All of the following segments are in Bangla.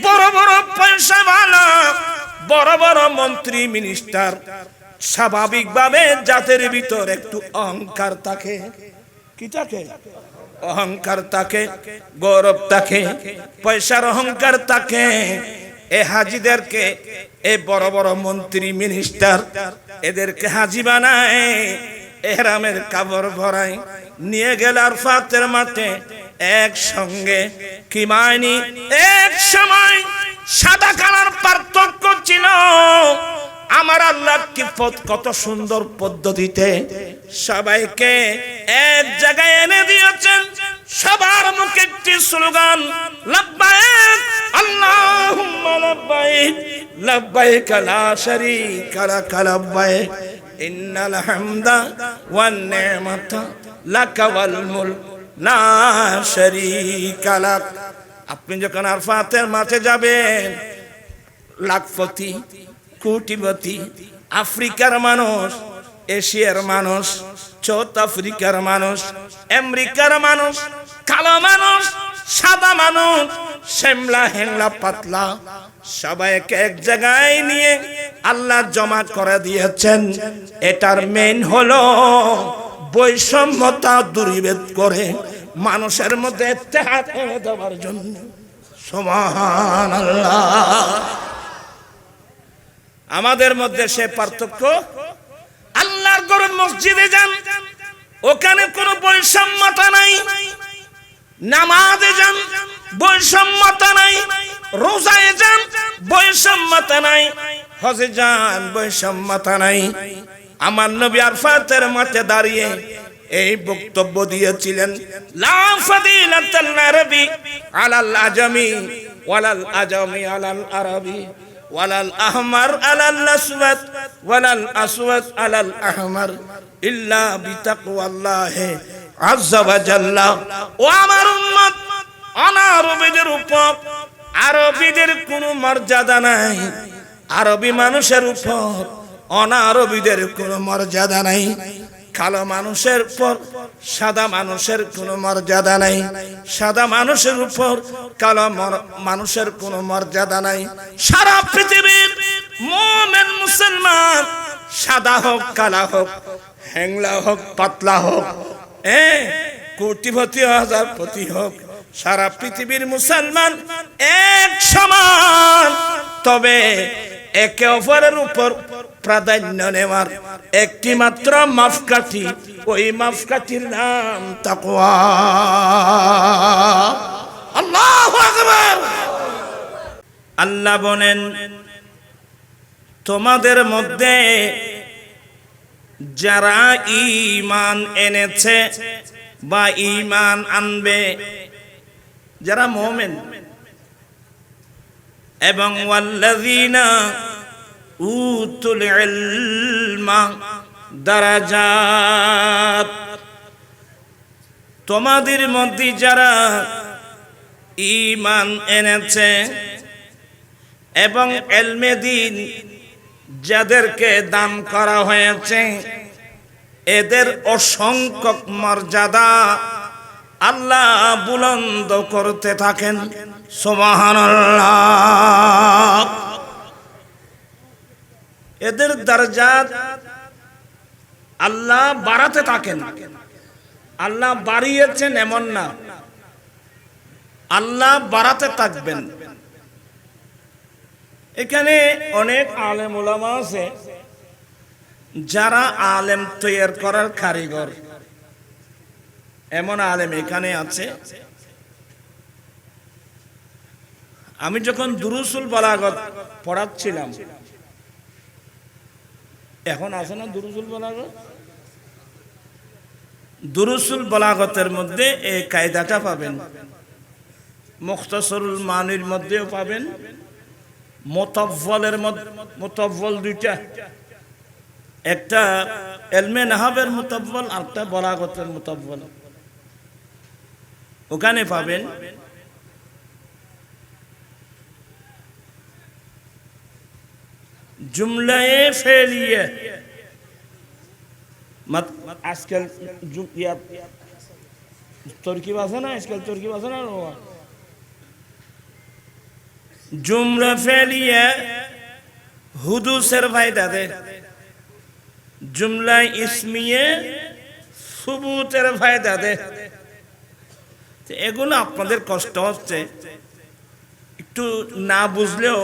বড় বড় পয়সাওয়ালা, বড় বড় মন্ত্রী মিনিস্টার, স্বাভাবিকভাবে জাতির ভিতর একটু অহংকার থাকে। কি থাকে? অহংকার থাকে, গৌরব থাকে, পয়সার অহংকার থাকে। এ হাজিদেরকে, এ বড় বড় মন্ত্রী মিনিস্টার, এদেরকে হাজি বানায়, এহরামের কাপড় ভরায়, নিয়ে গেল আরাফাতের মাঠে একসঙ্গে। কি মানি, এক সময় সাদা কালার পার্থক্য ছিল। আমার আল্লাহ কি কত সুন্দর পদ্ধতিতে সবাইকে এক জায়গায় এনে দিয়েছেন। সবার মুখে একটি স্লোগান, লাব্বাইক আল্লাহুম্মা লাব্বাইক, লাব্বাইক লা শারীকা লাক লাব্বাইক, ইন্নাল হামদা ওয়ান নি'মাতা লাকা ওয়াল মুলক লা শারীকা লাক। আপনি যখন আরাফাতের মাঠে যাবেন, লাখপতি, কোটিপতি, আফ্রিকার মানুষ, এশিয়ার মানুষ, সাউথ আফ্রিকার মানুষ, আমেরিকার মানুষ, কালো মানুষ, সাদা মানুষ, শ্যামলা হেংলা পাতলা, সবাইকে এক জায়গায় নিয়ে আল্লাহ জমা করে দিয়েছেন। এটার মেইন হলো বৈষম্যতা দূরীভূত করে মানুষের মধ্যে ইত্তেহাদ এনে দেওয়ার জন্য। সুবহানাল্লাহ। আমাদের মধ্যে সে পার্থক্য। আল্লাহর ঘরে মসজিদে যান, ওখানে কোনো বৈষম্যতা নাই। নামাজে যান, বৈষম্যতা নাই। রোজায় যান, বৈষম্যতা নাই। হজে যান, বৈষম্যতা নাই। আমার নবী আরাফাতের মাঠে দাঁড়িয়ে এই বক্তব্য দিয়েছিলেন, লা ফাদিলাতাল আরবি আলাল আজমি ওয়ালাল আজমি আলাল আরবি ওয়ালাল আহমার আলাল আসওয়াদ ওয়ালাল আসওয়াদ আলাল আহমার ইল্লা বিতাকওয়াল্লাহি আযজা ওয়া জাল্লা। ও আমার উম্মত, অনারবীদের উপর আরবীদের কোনো মর্যাদা নাই। আরবী মানুষের উপর অনারবীদের কোনো মর্যাদা নাই। কালো মানুষের উপর সাদা মানুষের কোনো মর্যাদা নাই। সাদা মানুষের উপর কালো মানুষের কোনো মর্যাদা নাই। সারা পৃথিবীর মুমিন মুসলমান, সাদা হোক, কালা হোক, হ্যাংলা হোক, পাতলা হোক, কোটিপতি হাজারপতি হোক, সারা পৃথিবীর মুসলমান এক সমান। তবে একে অপরের উপর প্রাধান্য নেওয়ার একটি মাত্র মাপকাঠি, ওই মাপকাঠির নাম তাকওয়া। আল্লাহু আকবার। আল্লাহ বলেন, তোমাদের মধ্যে যারা ঈমান এনেছে বা ঈমান আনবে, যারা মুমিন, এবং ওয়াল্লাযীনা উতুল ইলমা দারাজাত, তোমাদের মধ্যে যারা ঈমান এনেছে এবং ইলমে দ্বীন যাদেরকে দান করা হয়েছে, এদের অসংখ্য মর্যাদা আল্লাহ বুলন্দ করতে থাকেন। সুবহানাল্লাহ। এদের দরজাত আল্লাহ বাড়াতে থাকেন। আল্লাহ বাড়িয়েছেন এমন না, আল্লাহ বাড়াতে থাকবেন। এখানে অনেক আলেম ওলামা আছে যারা আলেম তৈরি করার কারিগর। এমন আলেম এখানে আছে। আমি যখন দুরুসুল বালাগত পড়াচ্ছিলাম, এখন আছে না দুরুসুল বালাগত? দুরুসুল বালাগতের মধ্যে এই কায়দাটা পাবেন, মুখতাসরুল মানির মধ্যেও পাবেন, মুতাওয়ালের মধ্যে। মুতাওয়াল দুইটা, একটা ইলমে নাহবের মুতাওয়াল, আরেকটা বালাগতের মুতাওয়াল। ওখানে পাবেন জুমলায়ে ফেলিয়া। আজকাল তরকিব আছে না, আজকাল তরকিব আছে না, জুমলা ফেলিয়া হুদুসের ফায়দা দে, জুমলা ইসমিয়ে সুবুতের ফায়দা দে। এগুলো আপনাদের কষ্ট হচ্ছে, একটু না বুঝলেও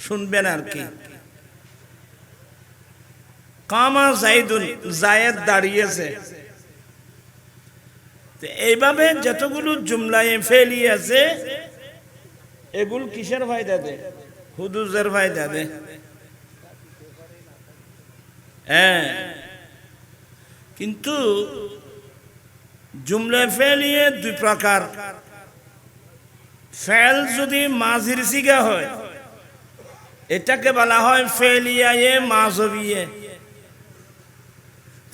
শুনবেন আর কি। কামা জাইদুন, জায়েদ দাঁড়িয়েছে। এইভাবে যতগুলো জুমলায় ফেলি আছে এগুলো কিসের ফায়দা দে? হুদুসের ফায়দা দে। হ্যাঁ, কিন্তু জুমলা ফেলিয়ে দুই প্রকার। ফেল যদি মাজির সিগা হয় এটাকে বলা হয় ফেলিয়ায়ে মাযবিয়ে।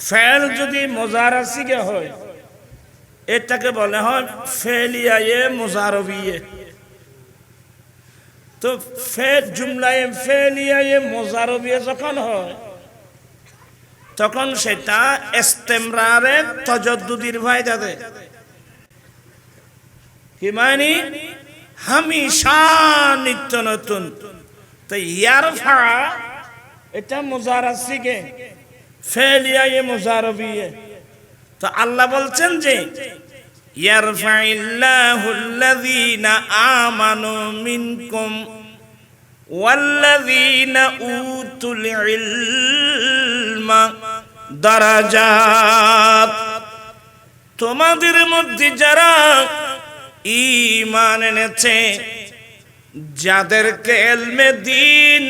ফেল যদি মুজারা সিগা হয় এটাকে বলা হয় ফেলিয়ায়ে মুজারবিয়ে। তো জুমলায়ে ফেলিয়ায়ে মুজারবিয়ে যখন হয় তখন সেটা ইস্তেমরারে তাজাদ্দুদির ফায়দা দেয়। কি মানে? হামেশা নিত্য নতুন। তো ইয়ারফা এটা মুজারা সিগে, ফেলিয়ায়ে মুজারবিয়ে। তো আল্লাহ বলছেন যে ইয়ারফাইল্লাহুল্লাযীনা আমানু মিনকুম ওয়াল্লাযীনা উতুল ইলমা দারাজাত। তোমাদের মধ্যে যারা ঈমান এনেছে, যাদেরকে ইলমে দ্বীন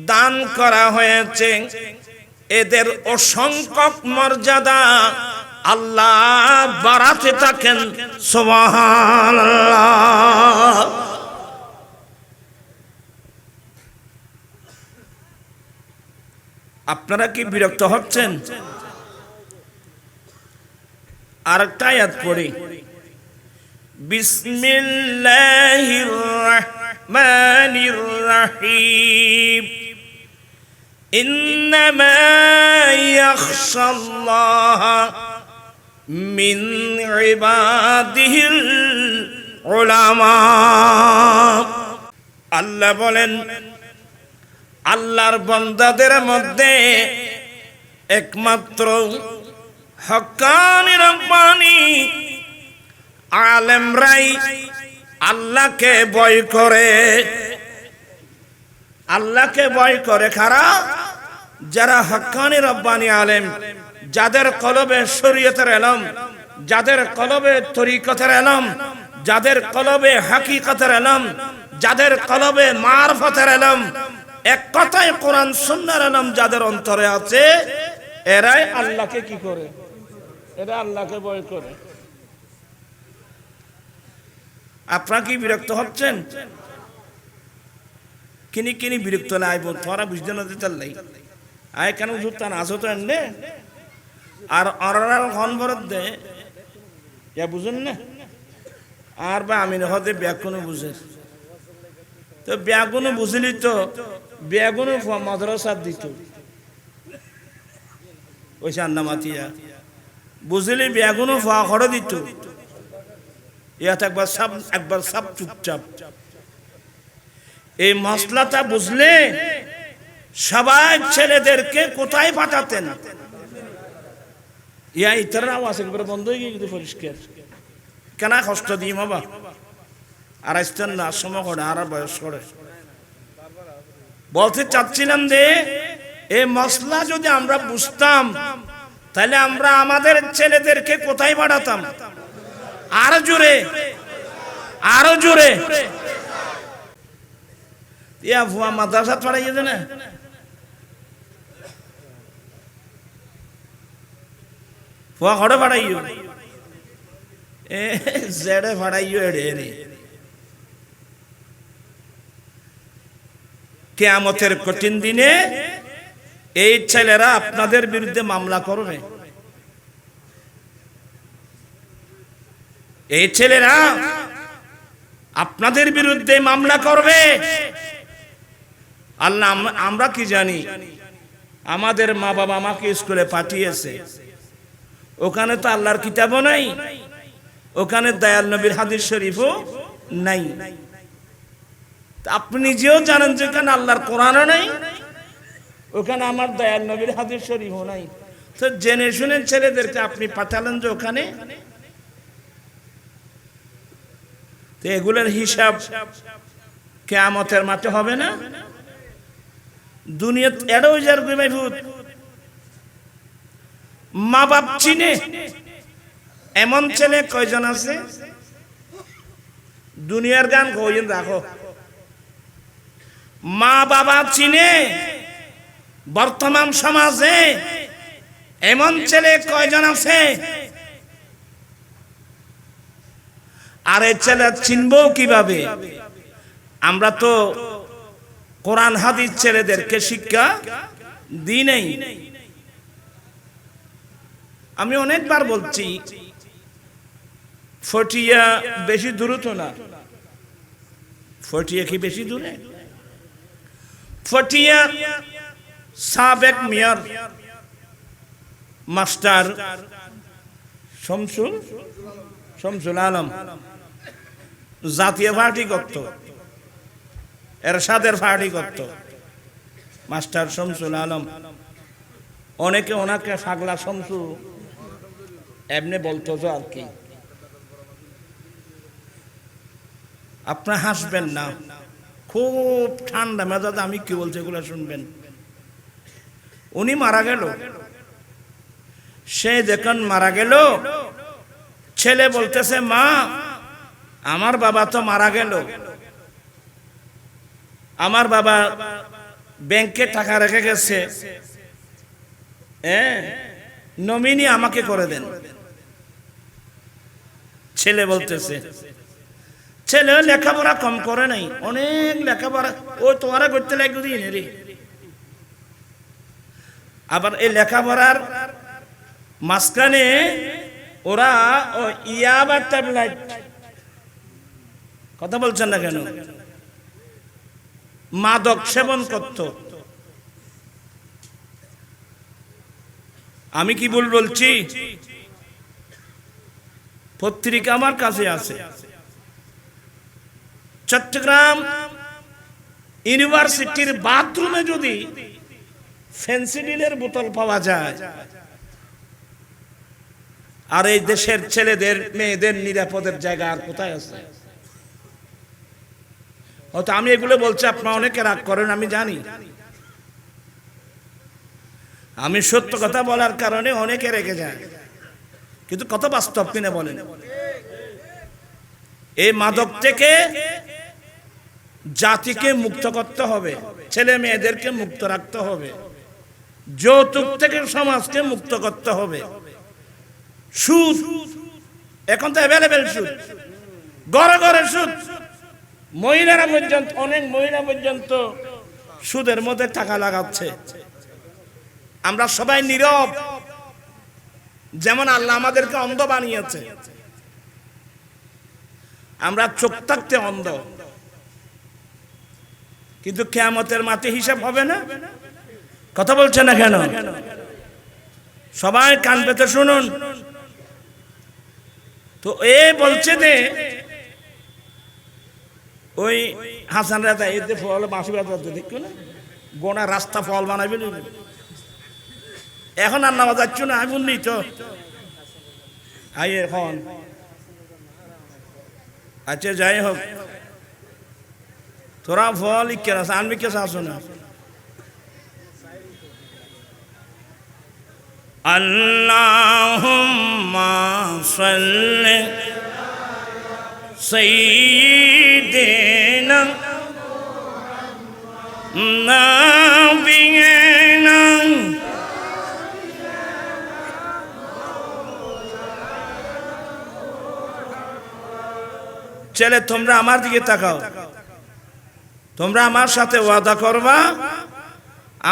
দান করা হয়েছে, এদের অসংখ্য মর্যাদা আল্লাহ বাড়াতে থাকেন। সুবহানাল্লাহ। আপনারা কি বিরক্ত হচ্ছেন? আরেকটা আয়াত পড়ি। বিসমিল্লাহির রাহমানির রাহিম। ইন্নামা ইয়াখশাল্লাহ মিন ইবাদিহিল উলামা। আল্লাহ বলেন আল্লাহর বান্দাদের মধ্যে একমাত্র হক্কানি রব্বানি আলেমরাই আল্লাহকে ভয় করে। আল্লাহকে ভয় করে কারা? যারা হক্কানি রব্বানি আলেম, যাদের কলবে শরীয়তের ইলম, যাদের কলবে তরিকতের ইলম, যাদের কলবে হাকিকতের ইলম, যাদের কলবে মারফতের ইলম, এক কথায় কোরআন সুন্নাহর ইলম যাদের অন্তরে আছে, এরাই আল্লাহকে কি করে? এরা আল্লাহকে ভয় করে। আপনারা কি বিরক্ত হচ্ছেন? কিনি কিনি বিরক্ত লাইব তোরা বুঝতে না দিতার লাই আয় কেন জুতা না আসো তো এনে আর অরাল হন ভরত দে ইয়া বুঝুন না। আর বা আমি হতে ব্যাগুনো বুঝে তো ব্যাগুনো বুঝলি তো ব্যাগুনো মাদ্রাসা দিত ওই চান্না মাতিয়া বুঝলি ব্যাগুনো ফা খড় দিত। ইয়াত একবার সব চুপচাপ। এই মশলাটা বুঝলে সবাই ছেলেদেরকে কোথায় পাঠাতেন? ইয়া ইতার আওয়াজ একবার বন্ধ হয়ে গিয়ে পরিষ্কার কেনা কষ্ট দিই বাবা। আর আসতেন না সময় করে আর বয়স করে বলতে চাচ্ছিলাম যে এই মশলা যদি আমরা বুঝতাম তাহলে আমরা আমাদের ছেলেদেরকে কোথায় পাঠাতাম? আরো জোরে, আরো জোরে। ইয়া ভুয়া মাদ্রাসা পড়াইয়ে দে না। ভুয়া ঘরে পড়াইও এ জেডে পড়াইও এড়ে রে। কিয়ামতের কঠিন দিনে এই ছেলেরা আপনাদের বিরুদ্ধে মামলা করবে। এই ছেলেরা আপনাদের বিরুদ্ধে মামলা করবে। আল্লাহ আমরা কি জানি? আমাদের মা বাবা আমাকে স্কুলে পাঠিয়েছে, ওখানে তো আল্লাহর কিতাবও নাই, ওখানে দয়াল নবীর হাদিস শরীফও নাই। আপনি নিজেও জানেন যে ওখানে আল্লাহর কোরআনও নাই, ওখানে আমার দয়াল নবীর হাদিস শরীফও নাই, তো জেনে শুনে ছেলেদেরকে আপনি পাঠালেন যে ওখানে। তো এগুলোর হিসাব কিয়ামতের মাঠে হবে না? দুনিয়া এড়াও যার গুমাই ভূত মা বাপ চিনে এমন ছেলে কয়জন আছে? দুনিয়ার গান কয়জন রাখো। মা বাবা চিনে বর্তমান সমাজে এমন ছেলে কয়জন আছে? আর এই ছেলে চিনবো কিভাবে? আমরা তো কোরআন হাদিস ছেলেদেরকে শিক্ষা দিই নাই। আমি অনেকবার বলছি, ফটিয়া বেশি দূরে তো না। ফটিয়া কি বেশি দূরে? ফটিয়া সাবেক মেয়র মাস্টার শমসুল আলম জাতীয় পার্টি করত, এরশাদের পার্টি করত মাস্টার শমসুল আলম। অনেকে ওনাকে পাগলা শমসু এমনি বলতো তো আর কি। আপনার হাসবেন না, খুব ঠান্ডা মেজাজ। আমি কি বলছি এগুলো শুনবেন। উনি মারা গেল। সে যখন মারা গেল, ছেলে বলতেছে, মা আমার বাবা তো মারা গেল, আমার বাবা ব্যাংকে টাকা রেখে গেছে, নমিনি আমাকে করে দেন। ছেলে বলতেছে, ছেলে লেখাপড়া কম করে নাই, অনেক লেখাপড়া, ও তোমারা করতে লাগবে রে। আবার এই লেখাপড়ার মাঝখানে ওরা ইয়াবা ট্যাবলেট, কথা বলছেন না কেন, মাদক সেবন করত। আমি কি ভুল বলছি? পত্রিকা আমার কাছে আছে। চট্টগ্রাম ইউনিভার্সিটির বাথরুমে যদি ফেন্সিডিলের বোতল পাওয়া যায়, আর এই দেশের ছেলেদের মেয়েদের নিরাপদের জায়গা আর কোথায় আছে? হয়তো আমি এগুলো বলছি, আপনারা অনেকে রাগ করেন, আমি জানি। আমি সত্য কথা বলার কারণে অনেকে রেগে যায়, কিন্তু কত বাস্তব কিনা বলেন। এই মাদক থেকে জাতিকে মুক্ত করতে হবে, ছেলে মেয়েদেরকে মুক্ত রাখতে হবে, যৌতুক থেকে সমাজকে মুক্ত করতে হবে। সুদ এখন তো অ্যাভেলেবেল, সুদ ঘরে ঘরে সুদ। মহিলারা পর্যন্ত, অনেক মহিলা পর্যন্ত সুদের মধ্যে টাকা লাগাচ্ছে। আমরা সবাই নীরব, যেমন আল্লাহ আমাদেরকে অন্ধ বানিয়েছে। আমরা চোখ থাকতে অন্ধ, কিন্তু কিয়ামতের মাঠে হিসাব হবে না। কথা বলছে না কেন? সবাই কান পেতে শুনুন। তো এ বলছে যে ওই হাসান রাজা এতে ফল বাঁশি বাজাতে দেখো না, গোনা রাস্তা ফল বানাবে। এখন আর নামা যাচ্ছ না, আমি বললি তো আই এখন। আচ্ছা যাই হোক, তোরা ফল ইকের আছে, আনবি কে আসো না। আল্লাহুম্মা সাল্লি সাইয়্যিদিনা নাবিয়িনা ছেলে, তোমরা আমার দিকে তাকাও। তোমরা আমার সাথে ওয়াদা করবা,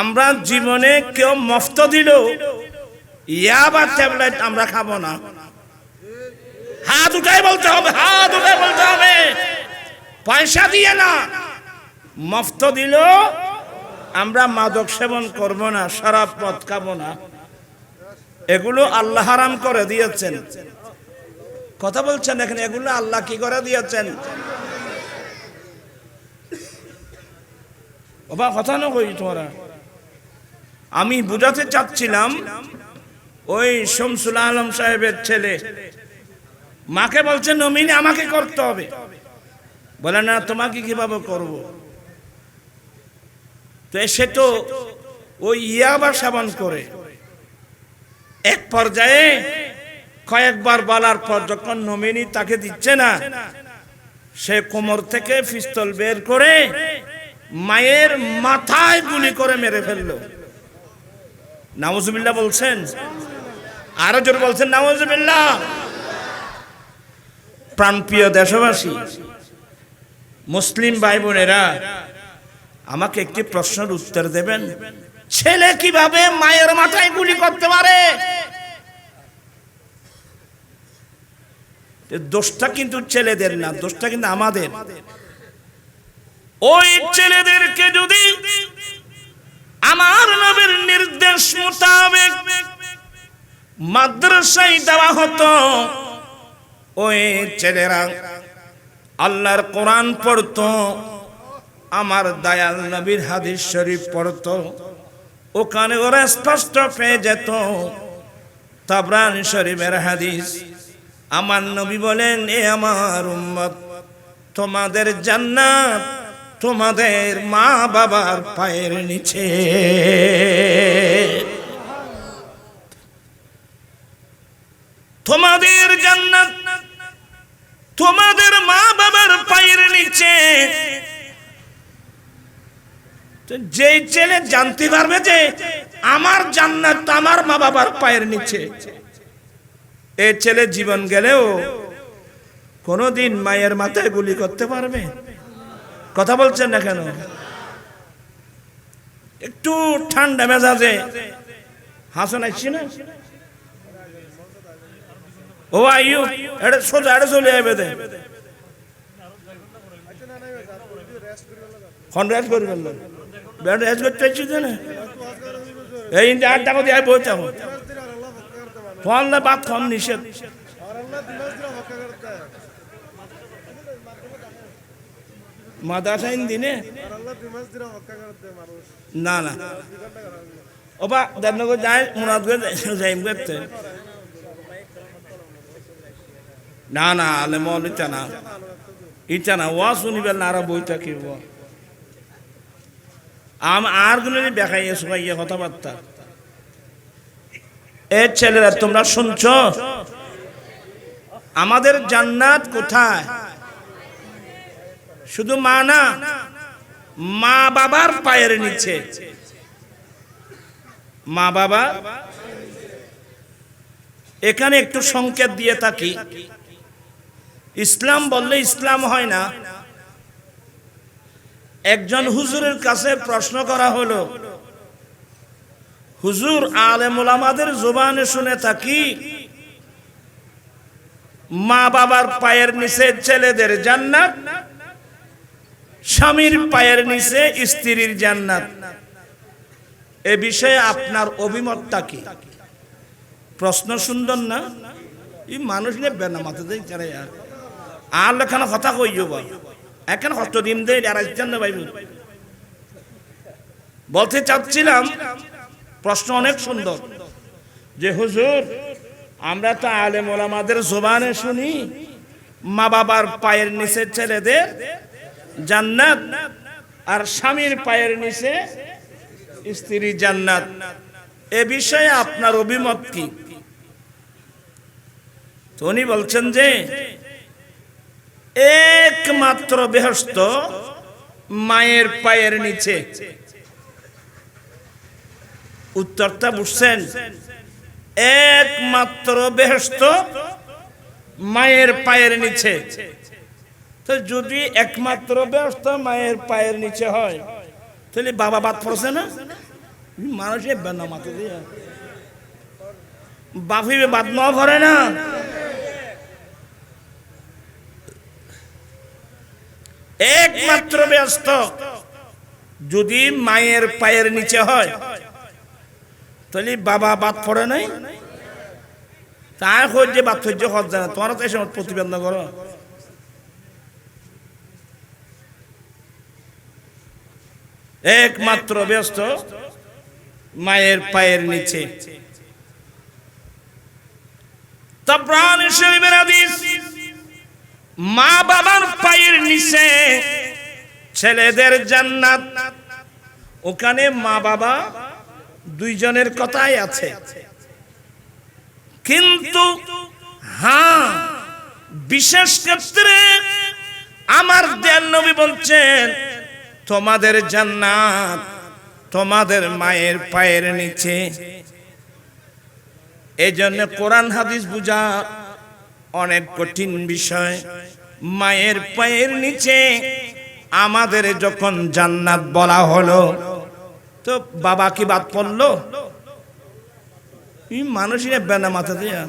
আমরা জীবনে কেউ মফত দিল ইয়াবা ট্যাবলেট আমরা খাবো না। হাত উঠাই বলতে হবে, হাত উঠাই বলতে হবে, পয়সা দিয়ে না। মফত দিল আমরা মাদক সেবন করব না, শরাব মদ খাবো না। এগুলো আল্লাহ হারাম করে দিয়েছেন। কথা বলছেন এখানে, এগুলো আল্লাহ কি করে দিয়েছেন? ওবা কথা না কই তোরা, আমি বুঝাতে চাচ্ছিলাম ওই শামসুল আলম সাহেবের ছেলে মাকে বলছে নমিনি আমাকে করতে হবে, বলে না তোমাকে কিভাবে করব। তো সে তো ওই ইয়াবা সেবন করে, এক পর্যায়ে কয়েকবার বলার পর যখন নমিনি তাকে দিচ্ছে না, সে কোমর থেকে পিস্তল বের করে মায়ের মাথায় গুলি করে মেরে ফেললো। নাউজুবিল্লাহ বলছেন, আরো জোর বলছেন নাউজুবিল্লাহ। প্রাণপ্রিয় দেশবাসী, মুসলিম ভাই বোনেরা, আমাকে একটি প্রশ্নের উত্তর দেবেন, ছেলে কিভাবে মায়ের মাথায় গুলি করতে পারে? দোষটা কিন্তু ছেলেদের না, দোষটা কিন্তু আমাদের। ওই ছেলেদেরকে যদি আমার নবীর নির্দেশ মোতাবেক মাদ্রাসায় দেওয়া হতো, ওই ছেলেরা আল্লাহর কোরআন পড়তো, আমার দয়াল নবীর হাদিস শরীফ পড়তো, ওখানে ওরা স্পষ্ট পেয়ে যেত তাবরানী শরীফের হাদিস। আমার নবী বলেন, এ আমার উম্মত, তোমাদের জান্নাত তোমাদের মা বাবার পায়ের নিচে। তোমাদের জান্নাত তোমাদের মা বাবার পায়ের নিচে। যেই ছেলে জানতে পারবে যে আমার জান্নাত আমার মা বাবার পায়ের নিচে, এই ছেলে জীবন গেলেও কোনদিন মায়ের মাথায় গুলি করতে পারবে? কথা বলছেন না কেন? একটু ঠান্ডা মেজাজে হাসন আসছি না, ও আইয়ু এটা সোজা এটা চলে যাবে দে রেস্ট করে ফেলল, রেস্ট করতে চাইছি না, এই 8 টাকা দিয়ে বইতে হবে ফল না বাদ কম নিষেধ। মাদাসাইন দিনে না না ওবা দেবনগর যায় মুরাদ যাই করতে না না আলে মল ইটা না ওয়া শুনিবেন না, আর বইটা কি আর গুলো দেখাইয়ে শোকাইয়ে কথাবার্তা। এ ছেলেরা তোমরা শুনছ, আমাদের জান্নাত কোথায়? শুধু মা না, মা বাবার পায়ের নিচে। মা বাবা, এখানে একটু সংকেত দিয়ে থাকি, ইসলাম বললে ইসলাম হয় না। একজন হুজুরের কাছে প্রশ্ন করা হলো, হুজুর, আলেম ওলামাদের জবানে শুনে থাকি মা বাবার পায়ের নিচে ছেলেদের জান্নাত, স্বামীর পায়ের নিচে স্ত্রীর জান্নাত, এ বিষয়ে আপনার অভিমতটা কি? প্রশ্ন সুন্দর না? এই মানুষ নিয়ে বেনা মাথা দেয় চারে আর লেখানো কথা কইও বল এখন কষ্ট দিন দেয় আর না ভাই। বলতে চাচ্ছিলাম, প্রশ্ন অনেক সুন্দর যে হুজুর, আমরা তো আলেম ওলামাদের জবানে শুনি মা বাবার পায়ের নিচে ছেলেদের জান্নাত আর স্বামীর পায়ের নিচে স্ত্রী জান্নাত, এ বিষয়ে আপনার অভিমত কি? তো উনি বলছেন যে একমাত্র বেহেশত মায়ের পায়ের নিচে। উত্তরটা বুঝছেন? একমাত্র বেহেশত মায়ের পায়ের নিচে। তো যদি একমাত্র বেহেশত মায়ের পায়ের নিচে হয়, তাহলে বাবা বাদ পড়ছে না? মানুষের বেনা মাথা দিয়ে বাফি বাদ ন ভরে না। একমাত্র ব্যস্ত যদি মায়ের পায়ের নিচে হয়, তাহলে বাবা বাদ পড়ে নাই। তাই হচ্ছে বাদ সহ্য হচ্ছে না, তোমার তো এসে প্রতিবেদন করো। একমাত্র ব্যস্ত মায়ের পায়ের নিচে। তাবরানী শরীফের হাদিস, মা বাবার পায়ের নিচে ছেলেদের জান্নাত। ওখানে মা বাবা দুইজনের কথাই আছে, কিন্তু হ্যাঁ বিশেষ ক্ষেত্রে আমার দয়াল নবী বলছেন তোমাদের জান্নাত তোমাদের মায়ের পায়ের নিচে। এই জন্য কোরআন হাদিস বুঝা অনেক কঠিন বিষয়। মায়ের পায়ের নিচে আমাদের যখন জান্নাত বলা হলো, তো বাবা কি বাদ পড়লো? মানুষের বেনা মাথা দিয়া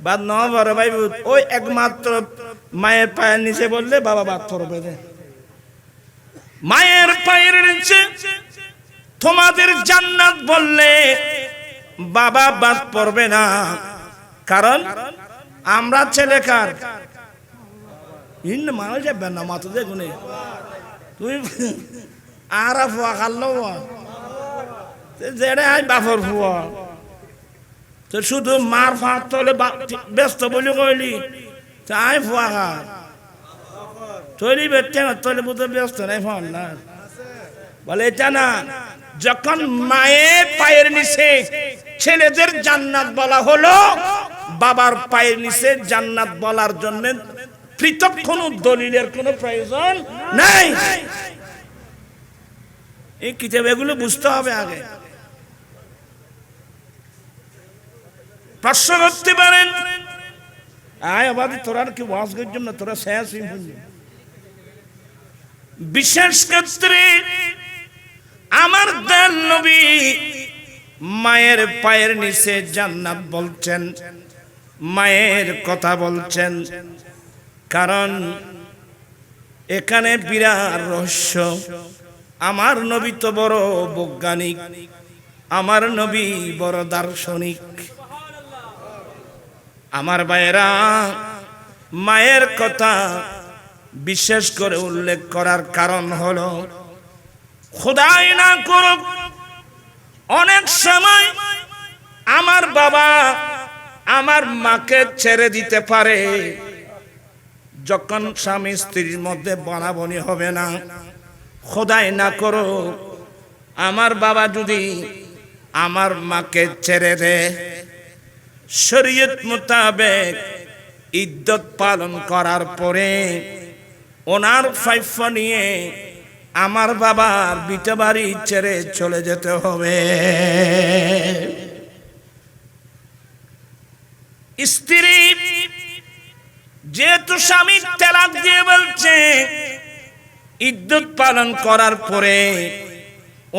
বাদ ন বড় ভাই, ওই একমাত্র মায়ের পায়ের নিচে বললে বাবা বাদ পড়বে। মায়ের পায়ের নিচে তোমাদের জান্নাত বললে বাবা বাদ পড়বে না, কারণ আমরা ছেলেকার মানুষ বেনা মাথা দিয়ে গুনে তুই আর ফুয়া খাল্লো যেটা বাপর ফুয়া, তো শুধু মার ফাঁক তলে ব্যস্ত বলে কইলি তাই ফুয়া খা তৈরি বেটে তলে বুঝতে ব্যস্ত নাই ফোন না বলে এটা না। যখন মায়ের পায়ের নিচে ছেলেদের জান্নাত বলা হলো, বাবার পায়ের নিচে জান্নাত বলার জন্য পৃথক কোনো দলিলের কোনো প্রয়োজন নাই। এই কিতাব এগুলো বুঝতে হবে আগে। প্রশ্ন করতে পারেন, আয় আবাদি তোরা কি ওয়াজ করছিস না, তোরা শেষ বিশেষ ক্ষেত্রে আমার দয়াল নবী মায়ের পায়ের নিচে জান্নাত বলছেন, মায়ের কথা বলছেন, কারণ এখানে বিরাট রহস্য। আমার নবী তো বড় বৈজ্ঞানিক, আমার নবী বড় দার্শনিক। আমার ভাইয়েরা, মায়ের কথা বিশেষ করে উল্লেখ করার কারণ হলো, খোদাই না করুক অনেক সময় আমার বাবা আমার মাকে ছেড়ে দিতে পারে, যখন স্বামী স্ত্রীর মধ্যে বনাবনি হবে না। খোদাই না করো আমার বাবা যদি আমার মাকে ছেড়ে দেয়, শরীয়ত মোতাবেক ইদ্যত পালন করার পরে ওনার ফাইফ নিয়ে আমার বাবার বিটা বাড়ি ছেড়ে চলে যেতে হবে। স্ত্রী যেহেতু স্বামী তালাক দিয়ে বলছে, ইদ্যত পালন করার পরে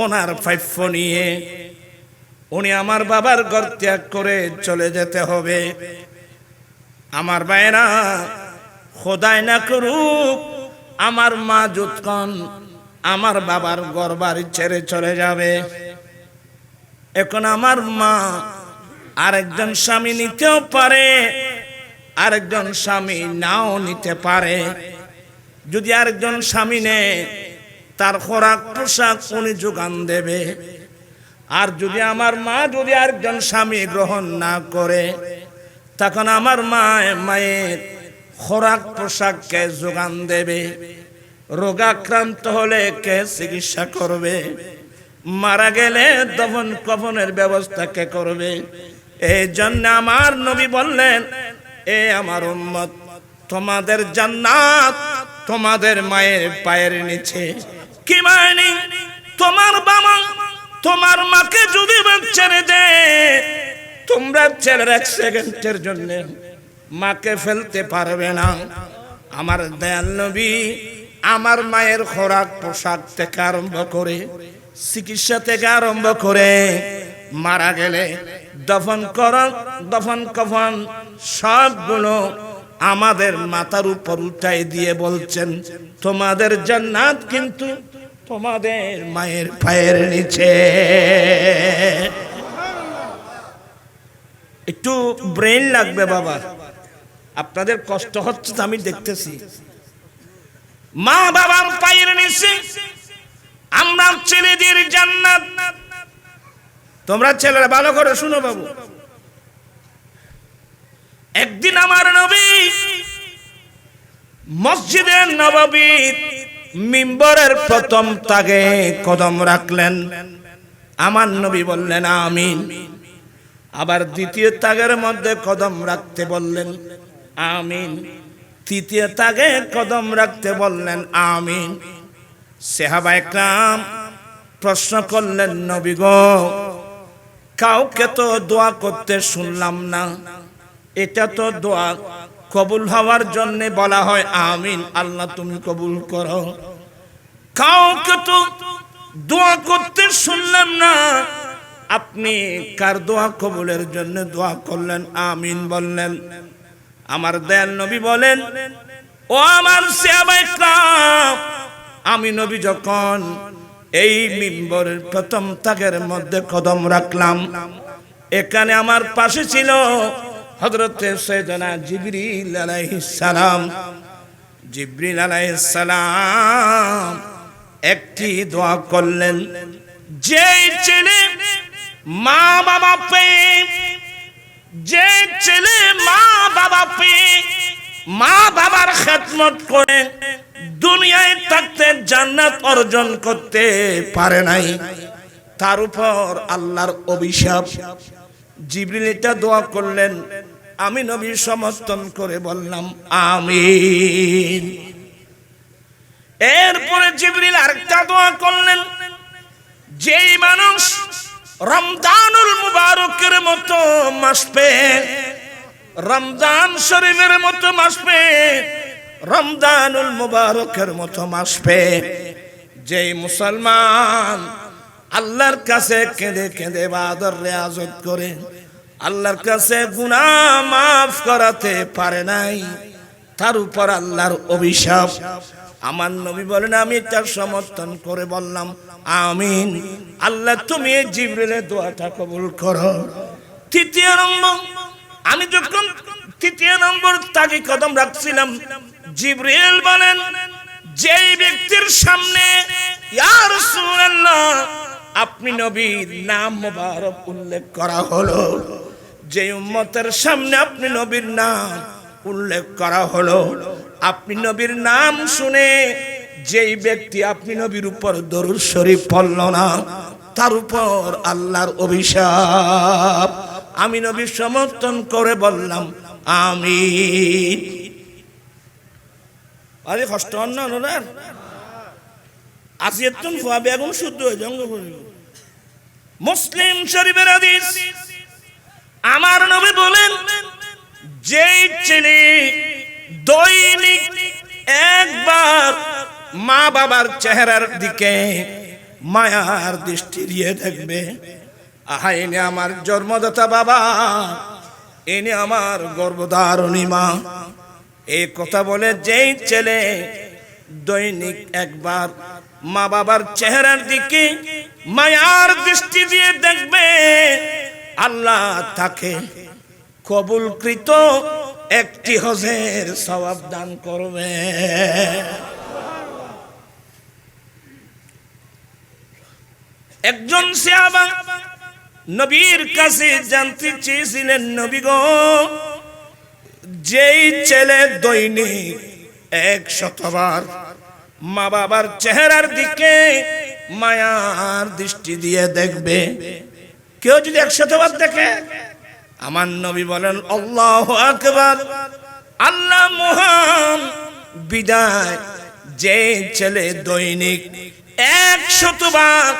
ওনার ফাইফ নিয়ে উনি আমার বাবার ঘর ত্যাগ করে চলে যেতে হবে। আমার ভাইরা, খোদাই না করুক আমার মা যতক্ষণ আমার বাবার ঘর বাড়ি ছেড়ে চলে যাবে, এখন আমার মা আরেকজন স্বামী নিতেও পারে, আরেকজন স্বামী নাও নিতে পারে। যদি আরেকজন স্বামী নেয়, তার খোরাক পোশাক উনি যোগান দেবে। আর যদি আমার মা যদি আরেকজন স্বামী গ্রহণ না করে, তখন আমার মায়ের খোরাক পোশাক কে যোগান দেবে? রোগাক্রান্ত হলে কে চিকিৎসা করবে? মারা গেলে দফন কফনের ব্যবস্থা কে করবে? এই জন্য আমার নবী বললেন, এ আমার উম্মত, তোমাদের জান্নাত তোমাদের মায়ের পায়ের নিচে। কি মানে? তোমার বাবা তোমার মাকে যদি ছেড়ে দেয়, তোমরা ছেলের এক সেকেন্ডের জন্য মাকে ফেলতে পারবে না। আমার দয়াল নবী আমার মায়ের খোরাক পোশাক থেকে আরম্ভ করে, চিকিৎসা থেকে আরম্ভ করে, মারা গেলে দফন কফন সবগুলো আমাদের মাথার উপর উঠাই দিয়ে বলছেন, তোমাদের জান্নাত কিন্তু তোমাদের মায়ের পায়ের নিচে। একটু ব্রেন লাগবে বাবা, আপনাদের কষ্ট হচ্ছে আমি দেখতেছি। মা বাবার পায়ের নিচে আমরা ছেলেদের জান্নাত। তোমরা ছেলেরা ভালো করে শুনো বাবু। একদিন আমার নবী মসজিদে নববীর মিম্বরের প্রথম তাগে কদম রাখলেন। আমার নবী বললেন আমিন। আবার দ্বিতীয় তাগের মধ্যে কদম রাখতে বললেন আমিন। তৃতীয় তাগে কদম রাখতে বললেন আমিন। সাহাবায়ে কেরাম প্রশ্ন করলেন নবী গো, কাউকে তো দোয়া করতে শুনলাম না, এটা তো দোয়া কবুল হওয়ার জন্য বলা হয় আমিন, আল্লাহ তুমি কবুল করো। কাউকে তো দোয়া করতে শুনলাম না, আপনি কার দোয়া কবুলের জন্য দোয়া করলেন আমিন বললেন? আমার দয়াল নবী বলেন, ও আমার সাহাবায়ে কেরাম, আমি নবী যখন এই মিম্বরের প্রথম তাগের মধ্যে কদম রাখলাম, এখানে আমার পাশে ছিল হযরতে সাইয়েদনা জিবরিল আলাইহিস সালাম। জিবরিল আলাইহিস সালাম একটি দোয়া করলেন, যে ছেলে মা বাবা পেয়ে, যে ছেলে মা বাবা পেয়ে মা বাবার খেদমত করে দুনিয়ায় থাকতে জান্নাত অর্জন করতে পারে নাই, তার উপর আল্লাহর অভিশাপ। জিবরিল এটা দোয়া করলেন, আমি নবী সমর্থন করে বললাম আমিন। এরপরে জিবরিল আরেকটা দোয়া করলেন, যেই মানুষ রমজানুল মুবারকের মতো মাস পেয়ে, রমজান শরীফের মতো মাস পেয়ে, রমজানুল মুবারকের মতো মাস পেয়ে যেই মুসলমান আল্লাহর কাছে কেঁদে কেঁদে ইবাদত রিয়াজত করে আল্লাহর কাছে গুনাহ মাফ করাতে পারে নাই, তার উপর আল্লাহর অভিশাপ। আমার নবী বলেন, আমি তার সমর্থন করে বললাম আমিন। আল্লাহ তুমি জিবরিলের দোয়াটা কবুল করো। তৃতীয় নম্বর, আমি যখন তৃতীয় নম্বর তাকে কদম রাখছিলাম, জিবরিল বলেন, যেই ব্যক্তির সামনে ইয়া রাসূলুল্লাহ আপনি নবীর নাম মোবারক উল্লেখ করা হলো, যে উম্মতের সামনে আপনি নবীর নাম উল্লেখ করা হলো, আপনি নবীর নাম শুনে যেই ব্যক্তি আপনি নবীর উপর দরুদ শরীফ পড়ল না, তার উপর আল্লাহর অভিশাপ। আমি নবী সমর্থন করে বললাম আমিন। আরে কষ্ট হন না ওনার আসিয়াতুন ফুয়া বেগুন শুদ্ধ হয়ে জঙ্গ পড়ল। মুসলিম শরীফের হাদিস, আমার নবী বলেন, যেই ছেলে দৈনিক একবার মা বাবার চেহারার দিকে মায়ার দৃষ্টি দিয়ে দেখবে, আহা এনে আমার জন্মদাতা বাবা, এনে আমার গর্ভধারিণী মা, এই কথা বলে যেই ছেলে দৈনিক একবার মা বাবার চেহারার দিকে মায়ার দৃষ্টি দিয়ে দেখবে, আল্লাহ তাকে কবুলকৃত একটি হজের সওয়াব দান করবে। একজন সাহাবা নবীর কাছে জানতে চেয়েছিলেন, নবী গো, যেই ছেলে দৈনিক 100 বার মা বাবার চেহারার দিকে মায়ার দৃষ্টি দিয়ে দেখবে, কেউ যদি 100 বার দেখে, আমার নবী বলেন আল্লাহু আকবার, আল্লাহ মহান, বিদায়। যে ছেলে দৈনিক 100 বার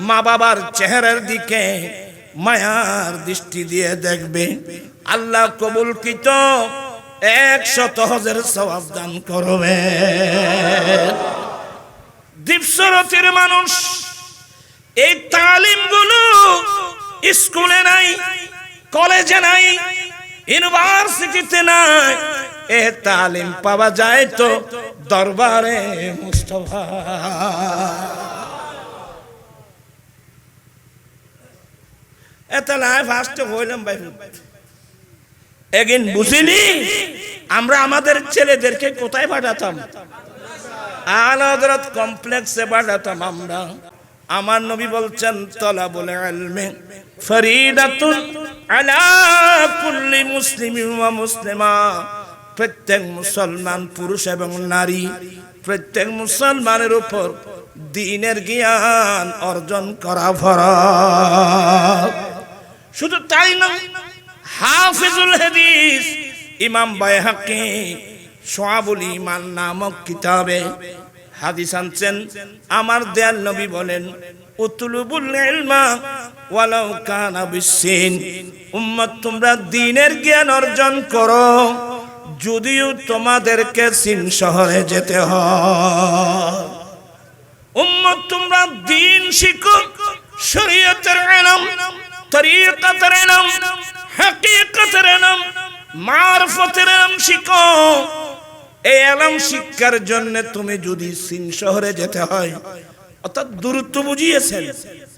মা বাবার চেহারার দিকে মায়ার দৃষ্টি দিয়ে দেখবে, আল্লাহ কবুলকৃত 100 হজের সওয়াব দান করবে। দ্বীপসরতের মানুষ, এই তালিমগুলো স্কুলে নাই, কলেজে নাই, ইউনিভার্সিটিতে নাই, এ তালিম পাওয়া যায় তো দরবারে মুস্তাফা। এটা লাই ফার্স্ট হইলাম ভাই, একদিন বুঝিনি আমরা আমাদের ছেলেদেরকে কোথায় পাঠাতাম? আলা হযরত কমপ্লেক্সে পাঠাতাম আমরা। আমার নবী বলছেন তলাবুল ইলমি ফরিদাতুন আলা কুল্লি মুসলিমিন ওয়া মুসলিমা, প্রত্যেক মুসলমান পুরুষ এবং নারী, প্রত্যেক মুসলমানের উপর দ্বীনের জ্ঞান অর্জন করা ফরজ। শুধু তাই না, হাফিজুল হাদিস ইমাম বাইহাকি শুআবুল ঈমান নামক কিতাবে হাদিস আনছেন। আমার দয়াল নবী বলেন উতলুবুল ইলমা ওয়ালাউ কানা বিসসিন, উম্মত তোমরা দ্বীনের জ্ঞান অর্জন করো যদিও তোমাদেরকে চীন শহরে যেতে হয়। উম্মত তোমরা দ্বীন শিখো, শরীয়তের ইলম, তরিকতের ইলম, হাকিকতের ইলম, মারফতের ইলম শিখো। এই ইলম শিক্ষার জন্য তুমি যদি চীন শহরে যেতে হয়, অর্থাৎ দূরত্ব বুঝিয়েছেন,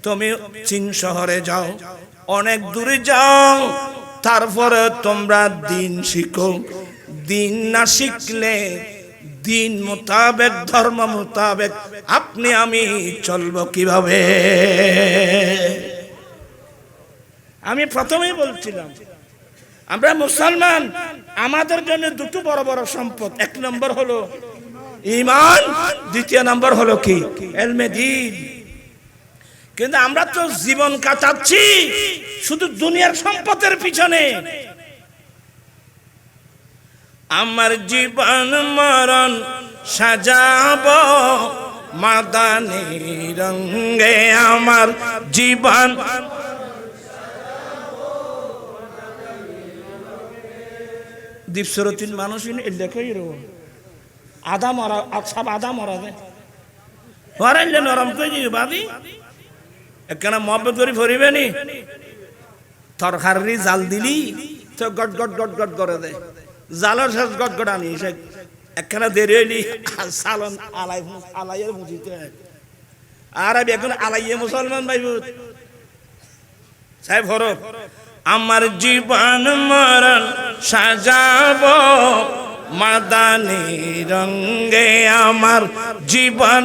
তুমি চীন শহরে যাও, অনেক দূরে যাও, তারপরে তোমরা দ্বীন শিখো। দ্বীন না শিখলে দ্বীন মোতাবেক, ধর্ম মোতাবেক আপনি আমি চলবো কিভাবে? আমি প্রথমেই বলছিলাম আমরা মুসলমান, আমাদের জন্য দুটো বড় বড় সম্পদ। এক নম্বর হলো ঈমান, দ্বিতীয় নম্বর হলো কি? ইলমে দ্বীন। কিন্তু আমরা তো জীবন কাটাচ্ছি শুধু দুনিয়ার সম্পদের পিছনে। আমার জীবন মরণ সাজাবো মাদানী রঙে, আমার জীবন দীপসরতিন মানুষ লেখাই রো আদা মরা, সব আদা মরা দেয় হরাইলে নরম কই বাদি একখানা মহব্বত করি ফরিবে নি, তরকারি জাল দিলি তো গট গট গট গট করে দেয়, জালের শেষ গট গট আনি সে একখানা দেরি হইলি সালন আলাই আলাইয়ের বুঝিতে আর আমি এখন আলাইয়ে মুসলমান ভাইব সাহেব হরফ। আমার জীবন মরণ সাজাবো মাদানী রঙে, আমার জীবন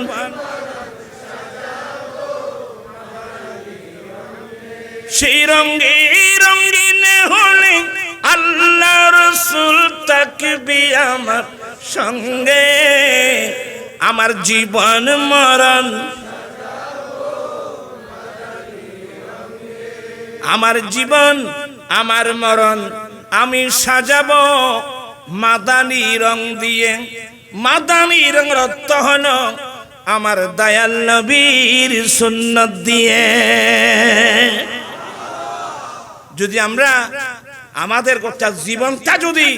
সেই রঙে রঙিন হলে আল্লাহ রাসূল থাকবে আমার সঙ্গে। আমার জীবন মরণ, আমার জীবন আমার মরণ আমি সাজাবো মাদানী রং দিয়ে। মাদানী রং অর্থ হলো আমার দয়াল নবীর সুন্নাত দিয়ে। যদি আমরা আমাদের গোটা জীবনটা যদি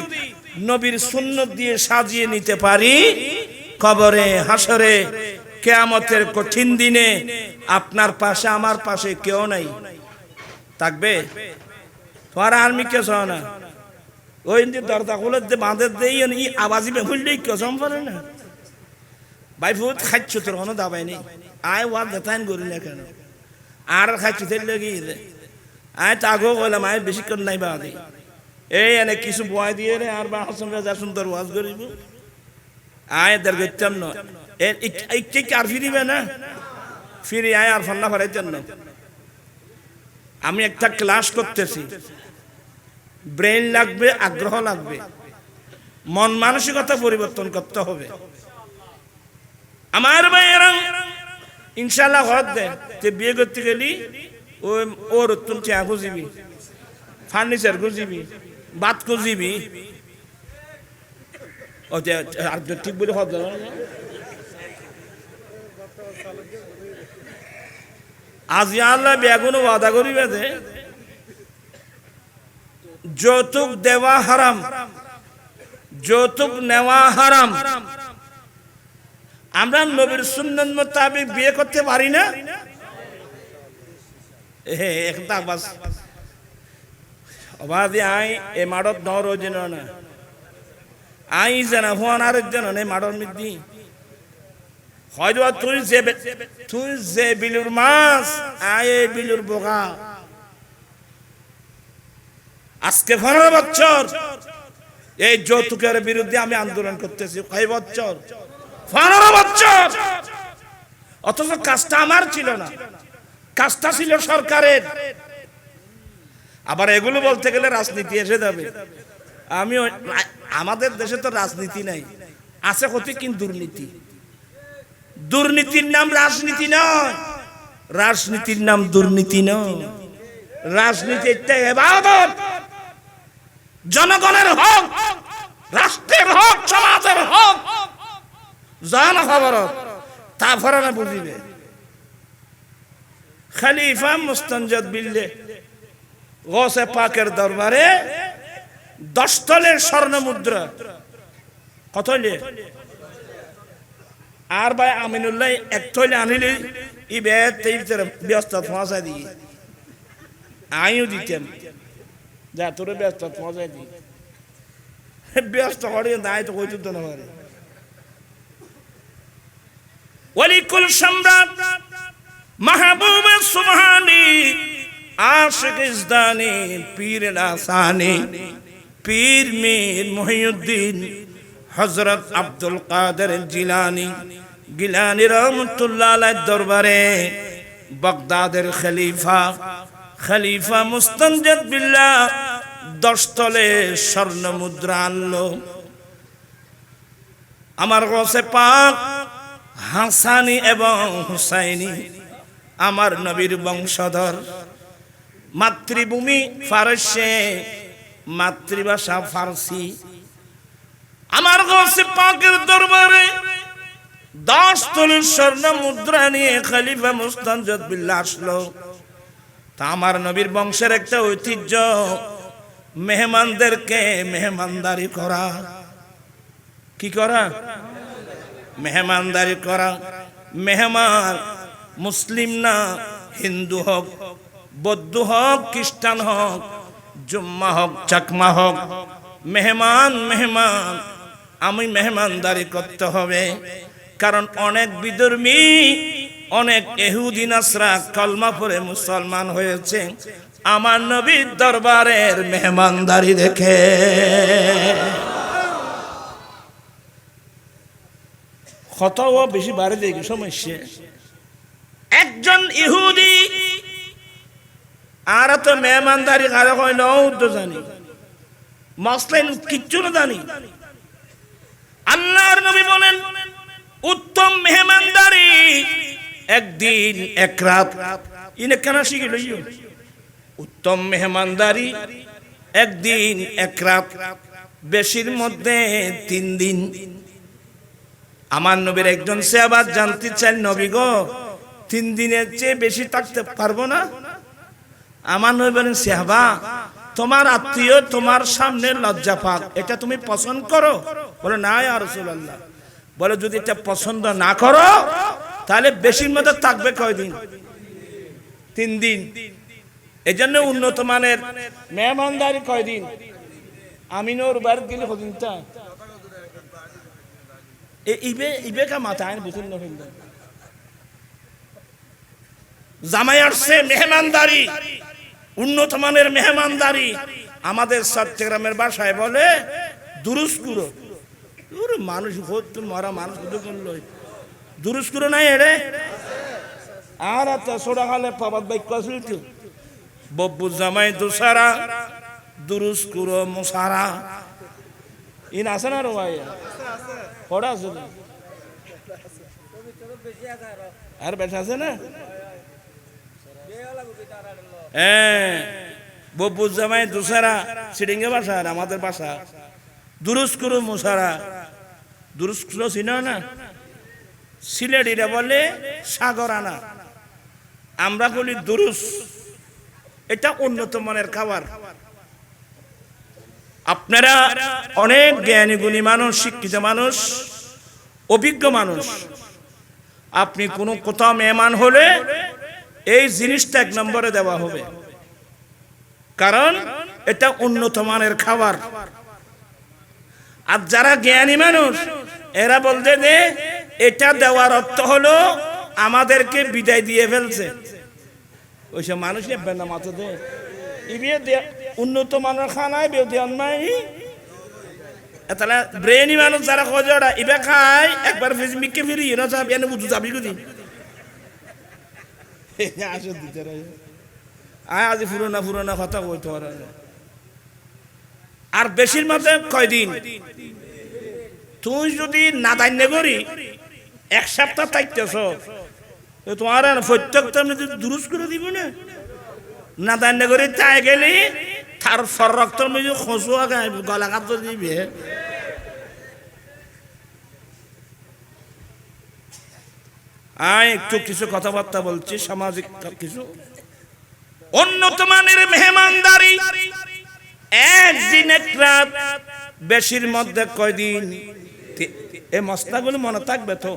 নবীর সুন্নাত দিয়ে সাজিয়ে নিতে পারি, কবরে, হাসরে, কিয়ামতের কঠিন দিনে আপনার পাশে আমার পাশে কেউ নাই থাকবে। তোমার আর্মি কে চাও না ওই দরজা খুলে বাঁধে দেই আওয়াজি বেহুললেই কসম পারে না ভাই বহুত খাচ্ছ তোর কোনো দাবাই নেই আয় ওয়ার দেতাইন করি না কেন আর খাচ্ছ তেল লেগে আয় তাগো বললাম আয় বেশিক্ষণ নাই বাদে এই এনে কিছু বয় দিয়ে রে আর বা হাসন যা সুন্দর ওয়াজ করিব আয় দের গেতাম না এই কে আর ফিরিবে না ফিরে আয় আর ফান্না ফারাই জন্য। আমি একটা ক্লাস করতেছি, ব্রেন লাগবে, আগ্রহ লাগবে, মন মানসিকতা পরিবর্তন করতে হবে। আমার ভাইয়েরা ইনশাআল্লাহ ঘর দেন যে বিয়ে করতে গেলি ওর তুমি চেয়া খুঁজিবি, ফার্নিচার খুঁজিবি, বাত খুঁজিবি, ও যে আর ঠিক বলে হদ আজ আল্লাহ বেগুন ওয়াদা করিবে যে যৌতুক দেওয়া হারাম, যৌতুক নেওয়া হারাম। আমরা নবীর সুন্নাত মোতাবেক বিয়ে করতে পারি না। একটা বাস অবাধে আই এ মাড়ত নর যেন না আই যেন হন আর যেন নে মাড়র মিদি হয়তো তুই যে বিলুর মাছ আয় বিলুর বোকা। আজকে 15 বছর এই যৌতুকের বিরুদ্ধে আমি আন্দোলন করতেছি। কয় বছর? 15 বছর, অথচ কাজটা আমার ছিল না, কাজটা ছিল সরকারের। আবার এগুলো বলতে গেলে রাজনীতি এসে যাবে। আমাদের দেশে তো রাজনীতি নাই, আছে ক্ষতি কিন্তু দুর্নীতি। দুর্নীতির নাম রাজনীতি নয়, রাজনীতির নাম দুর্নীতি নয়। রাজনীতি একটা ইবাদত, জনগণের হক, রাষ্ট্রের হক, সমাজের হক, জান খবর তারপরে না বুঝিবে। খলিফা মুস্তানজাদ বিল্লাহ গৌসে পাকের দরবারে 10 তলের স্বর্ণ মুদ্রা, কত হইলে? আর ভাই আমিনুল্লাহ 1 তলে আনিলে ই বেত ব্যস্ত পৌঁছা দিয়ে আমিও দিতাম, যা তোরে ব্যস্ত পৌঁছাই দিই, ব্যস্ত করে দায় তো কইতে তো না পারে। ওয়ালিকুল সম্রাট মাহবুব সুবহানি আশিক ইজদানি পীর লাসানি পীর মীর মুহিউদ্দিন হযরত আব্দুল কাদের জিলানী গিলানী রহমাতুল্লাহ আলাইহির দরবারে বাগদাদের খলিফা মুস্তানজাদ বিল্লাহ 10 তলে স্বর্ণ মুদ্রা আনলো। আমার গৌসে পাক হাসানি এবং হুসাইনি, আমার নবীর বংশধর, মাতৃভূমি ফারসে, মাতৃভাষা ফারসি। আমার গৌসে পাকের দরবারে 10 তলের স্বর্ণ মুদ্রা নিয়ে খলিফা মুস্তানজাদ বিল্লাহ আসলো। তা আমার নবীর বংশের একটা ঐতিহ্য, মেহমানদেরকে মেহমানদারি করা। কি করা? মেহমানদারি করা। মেহমান মুসলিম না হিন্দু হোক, বৌদ্ধ হোক, খ্রিস্টান হোক, জুম্মা হোক, চাকমা হোক, মেহমান মেহমান, আমি মেহমানদারি করতে হবে। কারণ অনেক বিধর্মী, অনেক ইহুদি নাসরা কলমা পড়ে মুসলমান হয়েছে আমার নবীর দরবারের মেহমানদারি দেখে। কথাও বেশি বাড়ে দেখি সমস্যা। একজন ইহুদি আর তো মেহমানদারি কারো হয় না, তো জানি মসলেন কিচ্ছু না জানি। আল্লাহর নবী বলেন উত্তম মেহমানদারি একদিন এক রাত। ইনে কেন শিখিল? উত্তম মেহমানদারি একদিন এক রাত, বেশির মধ্যে 3 দিন। আমার নবীর একজন সাহাবা জানতে চান, নবী গো 3 দিনের চেয়ে বেশি থাকতে পারবো না? আমার নবী বলেন, সাহাবা তোমার আত্মীয় তোমার সামনে লজ্জা পাক, এটা তুমি পছন্দ করো? বলে না ইয়া রাসূলুল্লাহ। বলে যদি এটা পছন্দ না করো তাহলে বেশির মধ্যে থাকবে কয়দিন? 3 দিন। এই জন্য উন্নত মানের মেহমানদারি কয়দিন? আমিনোর বাড়ি গেলে কদিন তা ইবে কা মাথায় বুঝুন না। জামাই আসছে, মেহমানদারি, উন্নত মানের মেহমানদারি। আমাদের চট্টগ্রামের ভাষায় বলে দুরুস্কুরো। মানুষ মরা মানুষ দুরুস্কুরো নাই এড়ে। আর ছোড়া খালে পাবাদ বাক্য আসল তো বব্বু জামাই দুসারা দুরুস্কুরো মুসারা ইন আছে না রে ভাই? পড়া আছে না? আর বেটা আছে না? হ্যাঁ, বব্বু জামাই দুসারা সিডিঙ্গে ভাষা, আর আমাদের ভাষা দুরুস্কুরো মুসারা। দুরুস্কুরো চিনো না? সিলেটিরা বলে সাগরানা, আমরা বলি দুরুস। এটা উন্নত মানের খাবার। আপনারা অনেক জ্ঞানী গুণী মানুষ, শিক্ষিত মানুষ, অভিজ্ঞ মানুষ। আপনি কোনো কোথাও মেহমান হলে এই জিনিসটা 1 নম্বরে দেওয়া হবে, কারণ এটা উন্নত মানের খাবার। আর যারা জ্ঞানী মানুষ এরা বলতে যে এটা দেওয়ার অর্থ হলো আমাদেরকে বিদায় দিয়ে ফেলছে। ওইসব মানুষ নেবেন না মাথা দেয় উন্নত মানের খানায় বেদিয়ান নাই। তাহলে ব্রেনি মানুষ যারা খোঁজে ওরা ইবে খায় একবার ফেসমিককে ফিরি না যাব এনে বুঝু যাবি কদি আসো দিতে রে আজ পুরোনা কথা কইতে পারে আর বেশির মধ্যে কয়দিন তুই যদি না দান্য করি এক সপ্তাহ থাকতেছ তোমার প্রত্যেকটা দুরুস করে দিব না দান্য করে তাই গেলে তার ফরক্তর মধ্যে খোঁচুয়া গায়ে গলা কাপড় দিবে একটু কিছু কথাবার্তা বলছি সামাজিক কিছু উন্নত মানের মেহমানদারি একদিন এক রাত বেশির মধ্যে কয়দিন এই মশলাগুলো মনে থাকবে তো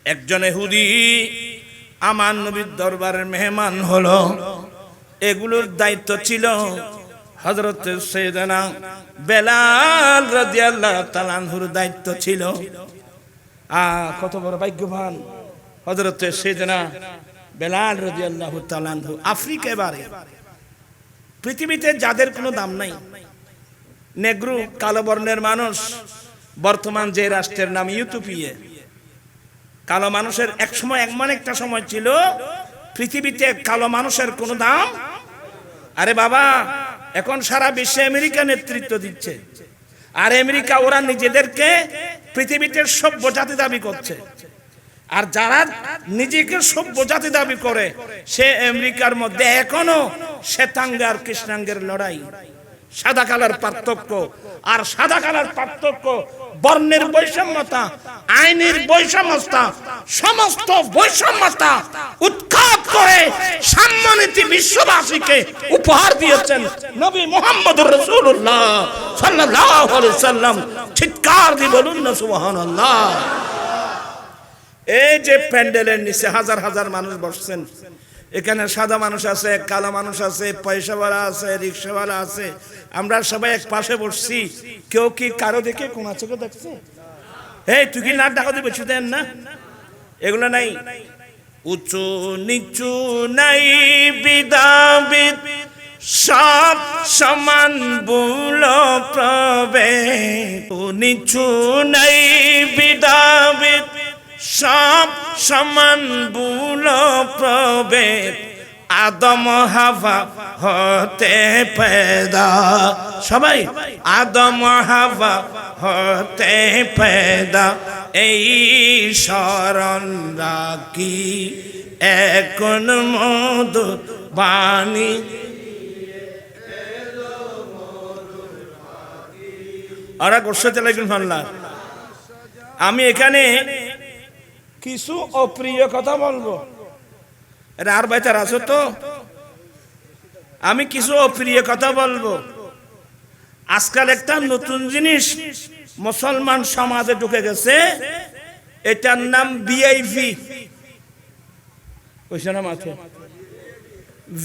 একজন ইহুদি আমার নবীর দরবারের মেহমান হলো এগুলোর দায়িত্ব ছিল হযরত সাইয়েদনা বেলাল রাদিয়াল্লাহু তাআলা আনহুর দায়িত্ব ছিল কত বড় ভাগ্যবান হযরত সাইয়েদনা বেলাল রাদিয়াল্লাহু তাআলা আনহু আফ্রিকায় বাড়ি পৃথিবীতে যাদের কোনো দাম নাই নেগ্রু কালো বর্ণের মানুষ বর্তমান যে রাষ্ট্রের নাম ইউটোপিয়া কালো মানুষের এক সময় এমন একটা সময় ছিল পৃথিবীতে কালো মানুষের কোনো দাম আরে বাবা এখন সারা বিশ্বে আমেরিকা নেতৃত্ব দিচ্ছে আর আমেরিকা ওরা নিজেদেরকে পৃথিবীতে সভ্য জাতি দাবি করছে আর যারা নিজেকে সভ্য জাতি দাবি করে সে আমেরিকার মধ্যে এখনো শ্বেতাঙ্গ আর কৃষ্ণাঙ্গের লড়াই সাদা কালার পার্থক্য আর সাদা কালার পার্থক্য বর্ণের বৈষম্যতা আইনের বৈষম্যতা সমস্ত বৈষম্যতা উৎখাত করে সাম্যনীতি বিশ্ববাসীকে উপহার দিয়েছেন নবী মুহাম্মদুর রাসূলুল্লাহ সাল্লাল্লাহু আলাইহি সাল্লাম চিৎকার দিয়ে বলুন না সুবহানাল্লাহ এই যে প্যান্ডেলের নিচে হাজার হাজার মানুষ বসছেন এখানে সাদা মানুষ আছে কালো মানুষ আছে পয়সাওয়ালা আছে রিকশাওয়ালা আছে আমরা সবাই এক পাশে বসছি কেউ কি কারো দেখে কোন আছে কেউ দেখছে এই তুই কি লাট ডাকা দিবে দেন না এগুলো নাই উঁচু নিচু নাই বিদাবিদ সব সমান বুল প্রভেদ নিচু নাই বিদাবিদ সব সমান বুল প্রভেদ আদম হাওয়া হতে পয়দা সবাই আদম হাওয়া হতে পয়দা এই শরণ রাখি এখন মধু বাণী আরা গোসা চলে গেল ফাল্লা আমি এখানে কিছু অপ্রিয় কথা বলবো আর বাইতার আছো তো আমি কিছু অপ্রিয় কথা বলবো আজকাল একটা নতুন জিনিস মুসলমান সমাজে ঢুকে গেছে এটার নাম ভিআইপি কইছে না মাথে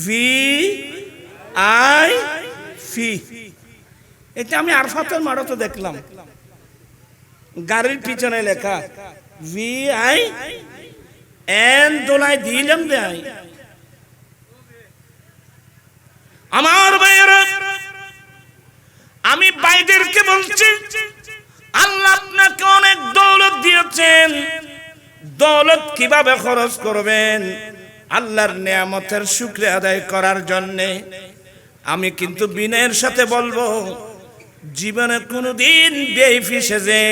ভিআইপি এটা আমি আরফাতের মাঠে দেখলাম গাড়ির পিছনে লেখা ভিআই এন দোলাই দিলাম দেয় আমার ভাইয়েরা আমি ভাইদেরকে বলছি আল্লাহ আপনাকে অনেক দৌলত দিয়েছেন দৌলত কিভাবে খরচ করবেন আল্লাহর নিয়ামতের শুকরিয়া আদায় করার জন্য আমি কিন্তু বিনয়ের সাথে বলবো জীবনে কোনোদিন বেইফি সেজে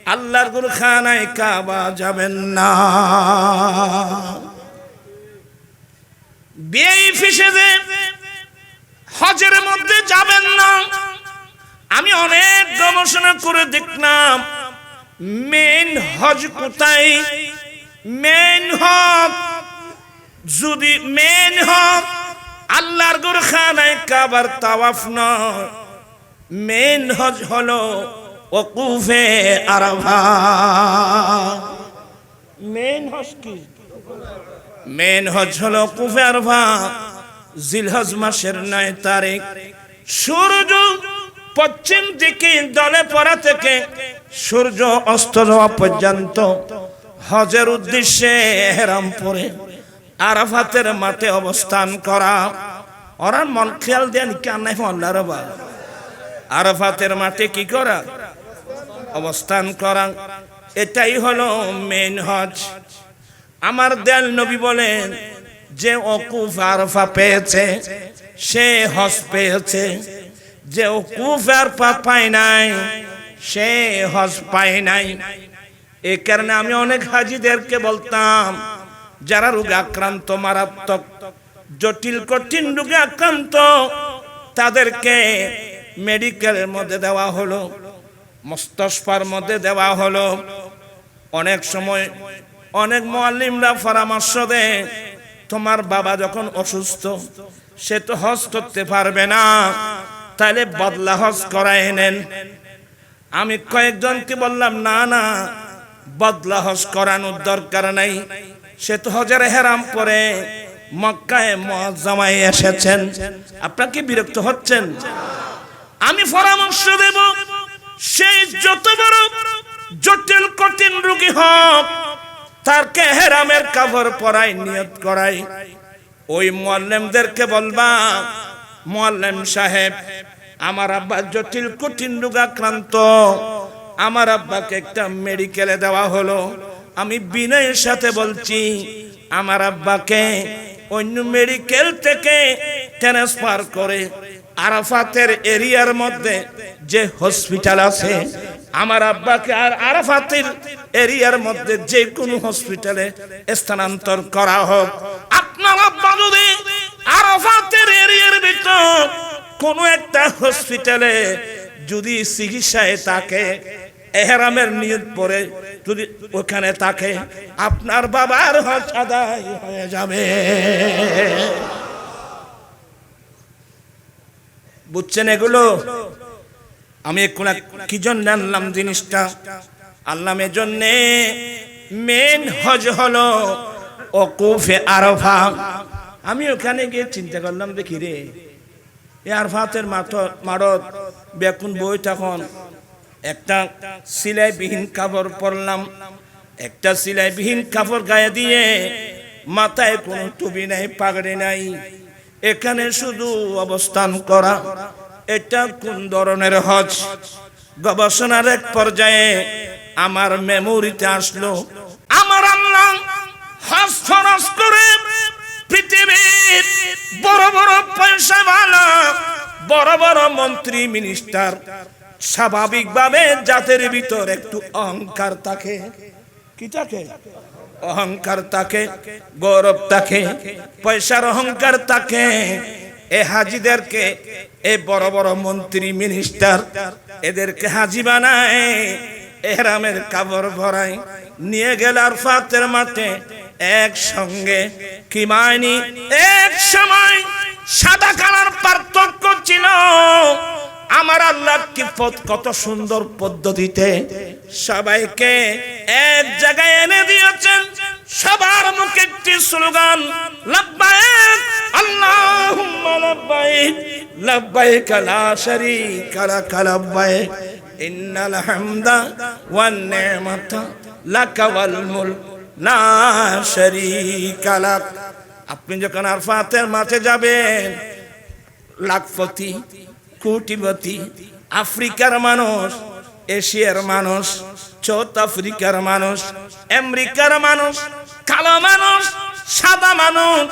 আল্লাহর গুরখানায় কাবা যাবেন না বেইফি সেজে হজের মধ্যে যাবেন না আমি অনেক গবেষণা করে দেখলাম মেন হজ কোথায় মেন হজ যদি মেন হজ আল্লাহর গুরখানায় কাবার তাওয়াফ নয় মেন হজ হলো ওকুফে আরাফা মেন হজ কি মেন হজ হলো ওকুফে আরাফা জিলহজ মাসের 9 তারিখ সূর্য পশ্চিম দিকে দলে পড়া থেকে সূর্য অস্ত যাওয়া পর্যন্ত হজের উদ্দেশ্যে ইহরাম পরে আরাফাতের মাঠে অবস্থান করা ওরা মন খেয়াল দেন কেন নাই আল্লাহর বা আরাফাতের মাঠে কি করা? অবস্থান করা। এটাই হলো মেন হজ। আমার দয়াল নবী বলেন যে ওকুফ আরাফা পেয়েছে সে হজ পেয়েছে, যে ওকুফ আরাফা পায় নাই সে হজ পায় নাই। এই কারণে আমি অনেক হাজিদেরকে বলতাম যারা রোগে আক্রান্ত, মারাত্মক জটিল কঠিন রোগে আক্রান্ত, তাদেরকে মেডিকেলের মধ্যে দেওয়া হলো, মুস্তাশফার মধ্যে দেওয়া হলো। অনেক সময় অনেক মুআল্লিমরা পরামর্শ দেয় তোমার বাবা যখন অসুস্থ সে তো হজ করতে পারবে না, তাহলে বদলা হজ করায় নেন। আমি কয়েকজনকে বললাম না না, বদলা হজ করানোর দরকার নাই, সে তো হজের হেরাম পরে মক্কায় মুআজ্জামায় এসেছেন। আপনারা কি বিরক্ত হচ্ছেন? আমি পরামর্শ দেব সেই যত বড় জটিল কঠিন রোগী হোক তারকে হেরামের কাপড় পরাই নিয়ত করাই। ওই মুআল্লিমদেরকে বলবা মুআল্লিম সাহেব আমার আব্বা জটিল কঠিন রোগে আক্রান্ত, আমার আব্বাকে একটা মেডিকেলে দেওয়া হলো, আমি বিনয়ের সাথে বলছি আমার আব্বাকে অন্য মেডিকেল থেকে ট্রান্সফার করে আরাফাতের এরিয়ার মধ্যে যে হসপিটাল আছে আমার আব্বাকে আর আরাফাতের এরিয়ার মধ্যে যে কোনো হসপিটালে স্থানান্তর করা হোক। আপনার আব্বা যদি আরাফাতের এরিয়ার ভিতর কোনো একটা হসপিটালে যদি চিকিৎসায় থাকে, ইহরামের নিয়ত পরে যদি ওখানে থাকে, আপনার বাবার হজ আদায় হয়ে যাবে। বুঝছেন এগুলো? আমি কি জন্য আনলাম জিনিসটা? আনলাম এজন্যে মেন হজ হলো ওকুফে আরাফা। আমি ওখানে গিয়ে চিন্তা করলাম, দেখি রে আরাফাতের মাঠত বেকুন বই, তখন একটা সিলাইবিহীন কাপড় পরলাম, একটা সিলাইবিহীন কাপড় গায়ে দিয়ে, মাথায় কোনো টুপি নাই, পাগড়ি নাই, এখানে শুধু অবস্থান করা। এটা কোন ধরনের হজ? গবেষণার এক পর্যায়ে আমার মেমোরিতে আসলো, আমার আল্লাহ হজ ফরজ করে পৃথিবীর বড় বড় পয়সাওয়ালা, বড় বড় মন্ত্রী মিনিস্টার, স্বাভাবিকভাবে জাতির ভিতর একটু অহংকার থাকে। কি থাকে? অহংকার থাকে, গৌরব থাকে, পয়সার অহংকার থাকে। এ হাজিদেরকে, এ বড় বড় মন্ত্রী মিনিস্টার, এদেরকে হাজি বানায়, ইহরামের কাপড় ভরায়, নিয়ে গেল আরাফাতের মাঠে একসঙ্গে। কি মানি? এক সময় সাদা কালার পার্থক্য ছিল, আমার আল্লাহ কি কত সুন্দর পদ্ধতিতে সবাইকে এক জায়গায় এনে দিয়েছেন। সবার মুখে একটি স্লোগান, লাব্বাইক আল্লাহুম্মা লাব্বাইক, লাব্বাইক লা শারীকা লাক লাব্বাইক, ইন্নাল হামদা ওয়ান নি'মাতা লাকা ওয়াল মুলক লা শারীকা লাক। আপনি যখন আরাফাতের মাঠে যাবেন, লাখপতি, কোটিপতি, আফ্রিকার মানুষ, এশিয়ার মানুষ, সাউথ আফ্রিকার মানুষ, আমেরিকার মানুষ, কালো মানুষ, সাদা মানুষ,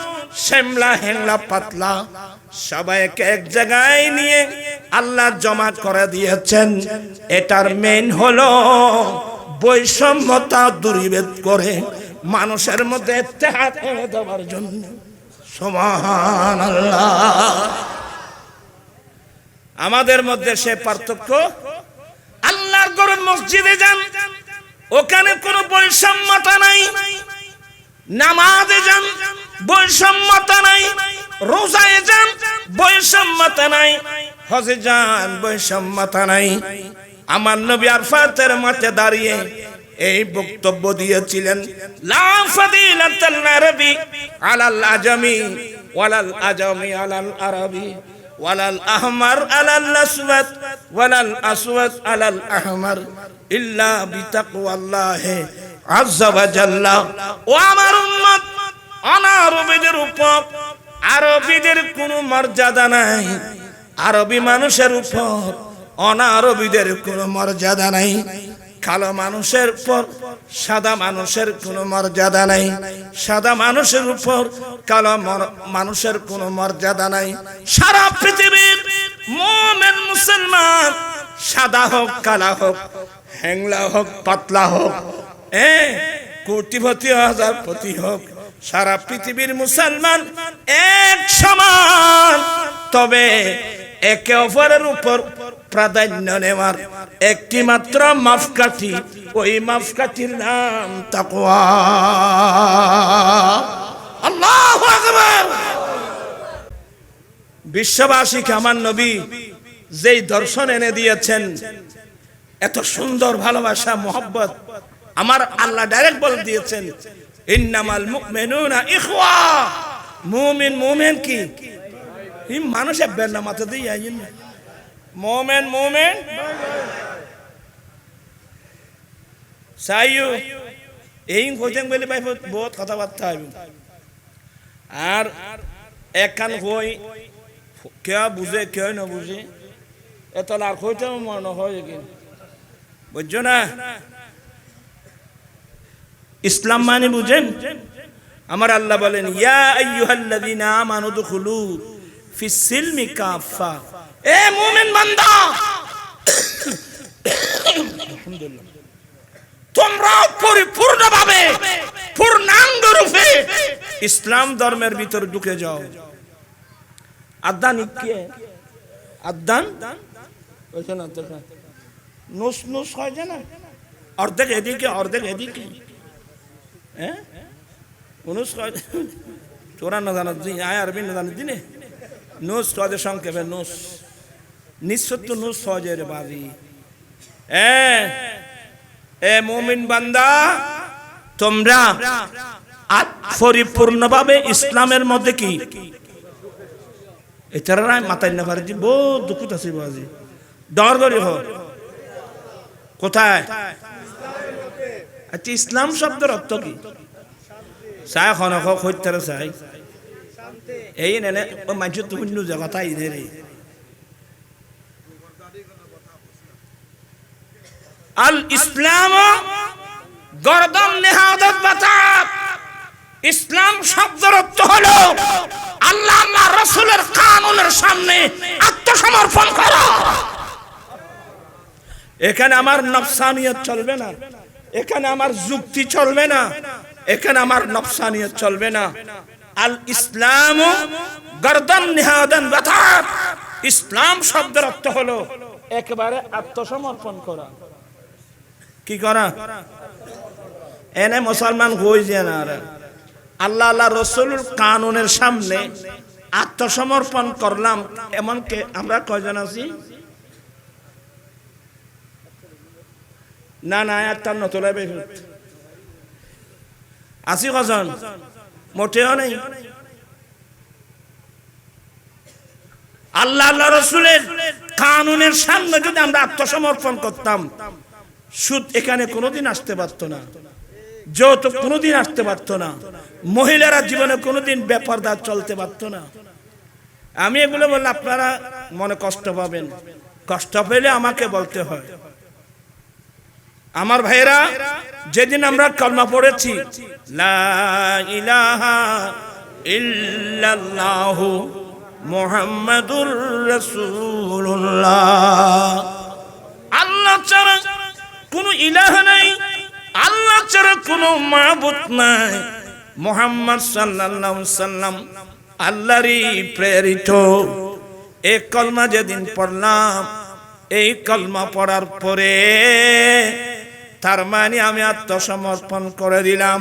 শ্যামলা হেংলা পাতলা, সবাইকে এক জায়গায় নিয়ে আল্লাহ জমা করে দিয়েছেন। এটার মেইন হলো বৈষম্যতা দূরীভূত করে মানুষের মধ্যে ইত্তেহাদ এনে দেওয়ার জন্য। সুবহানাল্লাহ। আমাদের মধ্যে সে পার্থক্য, আল্লাহর ঘর মসজিদে যান, ওখানে কোনো বৈষম্যতা নাই, নামাজে যান বৈষম্যতা নাই, রোজায় যান বৈষম্যতা নাই, হজে যান বৈষম্যতা নাই। আমার নবী আরাফাতের মাঠে দাঁড়িয়ে এই বক্তব্য দিয়েছিলেন, লা ফাদিলাতাল আরবি আলাল আজমি ওয়ালাল আজমি আলাল আরবি ওয়ালাল আহমার আলাল আসওয়াদ ওয়ালাল আসওয়াদ আলাল আহমার ইল্লা বিতাকওয়াল্লাহি আযজা ওয়া জাল্লা। ও আমার উম্মত, অনারবীদের উপর আরবীদের কোনো মর্যাদা নাই, আরবী মানুষের উপর অনারবীদের কোনো মর্যাদা নাই, কালো মানুষের উপর সাদা মানুষের কোনো মর্যাদা নাই, সাদা মানুষের উপর কালো মানুষের কোনো মর্যাদা নাই। সারা পৃথিবীর মুমিন মুসলমান সাদা হোক কালা হোক, হ্যাংলা হোক পাতলা হোক, কোটিপতি হাজারপতি হোক, সারা পৃথিবীর মুসলমান এক সমান। তবে একে অপরের উপর প্রাধান্য নেওয়ার একটি মাত্র মাপকাঠি, ওই মাপকাঠির নাম তাকওয়া। আল্লাহু আকবার। বিশ্ববাসীকে আমার নবী যেই দর্শন এনে দিয়েছেন, এত সুন্দর ভালোবাসা মোহব্বত, আমার আল্লাহ ডাইরেক্ট বলে দিয়েছেন ইন্নামাল মুমিনুনা ইখওয়া। মুমিন মুমিন কি মানুষের বেন্না মাথা দিয়ে আইন মোমেন মোমেন সাইয়ু এই কইতেন বলে ভাই বহুত কথাবার্তা হইব। আর একখান কই কে বুঝে কে না বুঝে এত আর কইতে মনে হয় কি বুঝছো না? ইসলাম মানে বুঝেন? আমার আল্লাহ বলেন ইয়া আইয়ুহাল্লাযীনা আমানু দুখুলু ফিস সিলমি কাফা। এ মুমিন বান্দা, আলহামদুলিল্লাহ, তোমরা পরিপূর্ণভাবে পূর্ণাঙ্গ রূপে ইসলাম ধর্মের ভিতর ঢুকে যাও। আদান কি? আদান ওইখানে না তো নুস নুস হয় না, অর্ধেক এদিকে অর্ধেক এদিকে, হ্যাঁ নুস হয়। তোরা না জানা আয় আরবি না জানি দিনে নুস সহজে সংক্ষেপে নুস নিঃসত্য নুস সহজে রে বাবি। এ মুমিন বান্দা, তোমরা পরিপূর্ণভাবে ইসলামের মধ্যে কি এছাড়া মাথায় না পারে বহুত দুঃখিত আছে বাজি ডর করি হ কোথায়? আচ্ছা ইসলাম শব্দের অর্থ কি? চাই খনক হইতারে চাই এই নেনে ও মানুষের তুমি কথা ইনে রে আল ইসলাম গর্দন নেহাদত বাতাব। ইসলাম শব্দের অর্থ হলো আল্লাহ আল্লাহ রাসূলের কানুনের সামনে আত্মসমর্পণ করা। এখানে আমার নফসানিয়ত চলবে না, এখানে আমার যুক্তি চলবে না, এখানে আমার নফসানিয়ত চলবে না। আল ইসলাম গর্দন নিহাদান বাতাব। ইসলাম শব্দের অর্থ হলো একেবারে আত্মসমর্পণ করা। কি করা? এনে মুসলমান হই যে না আল্লাহ আল্লাহ রসুলের কানুনের সামনে আত্মসমর্পণ করলাম। এমনকি আমরা কয়জন আছি? না না একটা নতুন আছি কজন? মোটেও নেই। আল্লাহ আল্লাহ রসুলের কানুনের সামনে যদি আমরা আত্মসমর্পণ করতাম, সুদ এখানে কোনোদিন আসতে পারতো না, যৌতুক কোনোদিন আসতে পারতো না, মহিলারা জীবনে কোনোদিন বেপরদা চলতে পারতো না। আমি এগুলো বললে আপনারা মনে কষ্ট পাবেন, কষ্ট পেলে আমাকে বলতে হয়। আমার ভাইরা, যেদিন আমরা কলমা পড়েছি লা ইলাহা ইল্লাল্লাহু মুহাম্মাদুর রাসূলুল্লাহ, আল্লাহ ছাড়া কোনো ইলাহ নাই, আল্লাহ ছাড়া কোনো মাবুদ নাই, মুহাম্মদ সাল্লাল্লাহু আলাইহি সাল্লাম আল্লাহরই প্রেরিত। এই কলমা যেদিন পড়লাম, এই কলমা পড়ার পরে তার মানে আমি আত্মসমর্পণ করে দিলাম।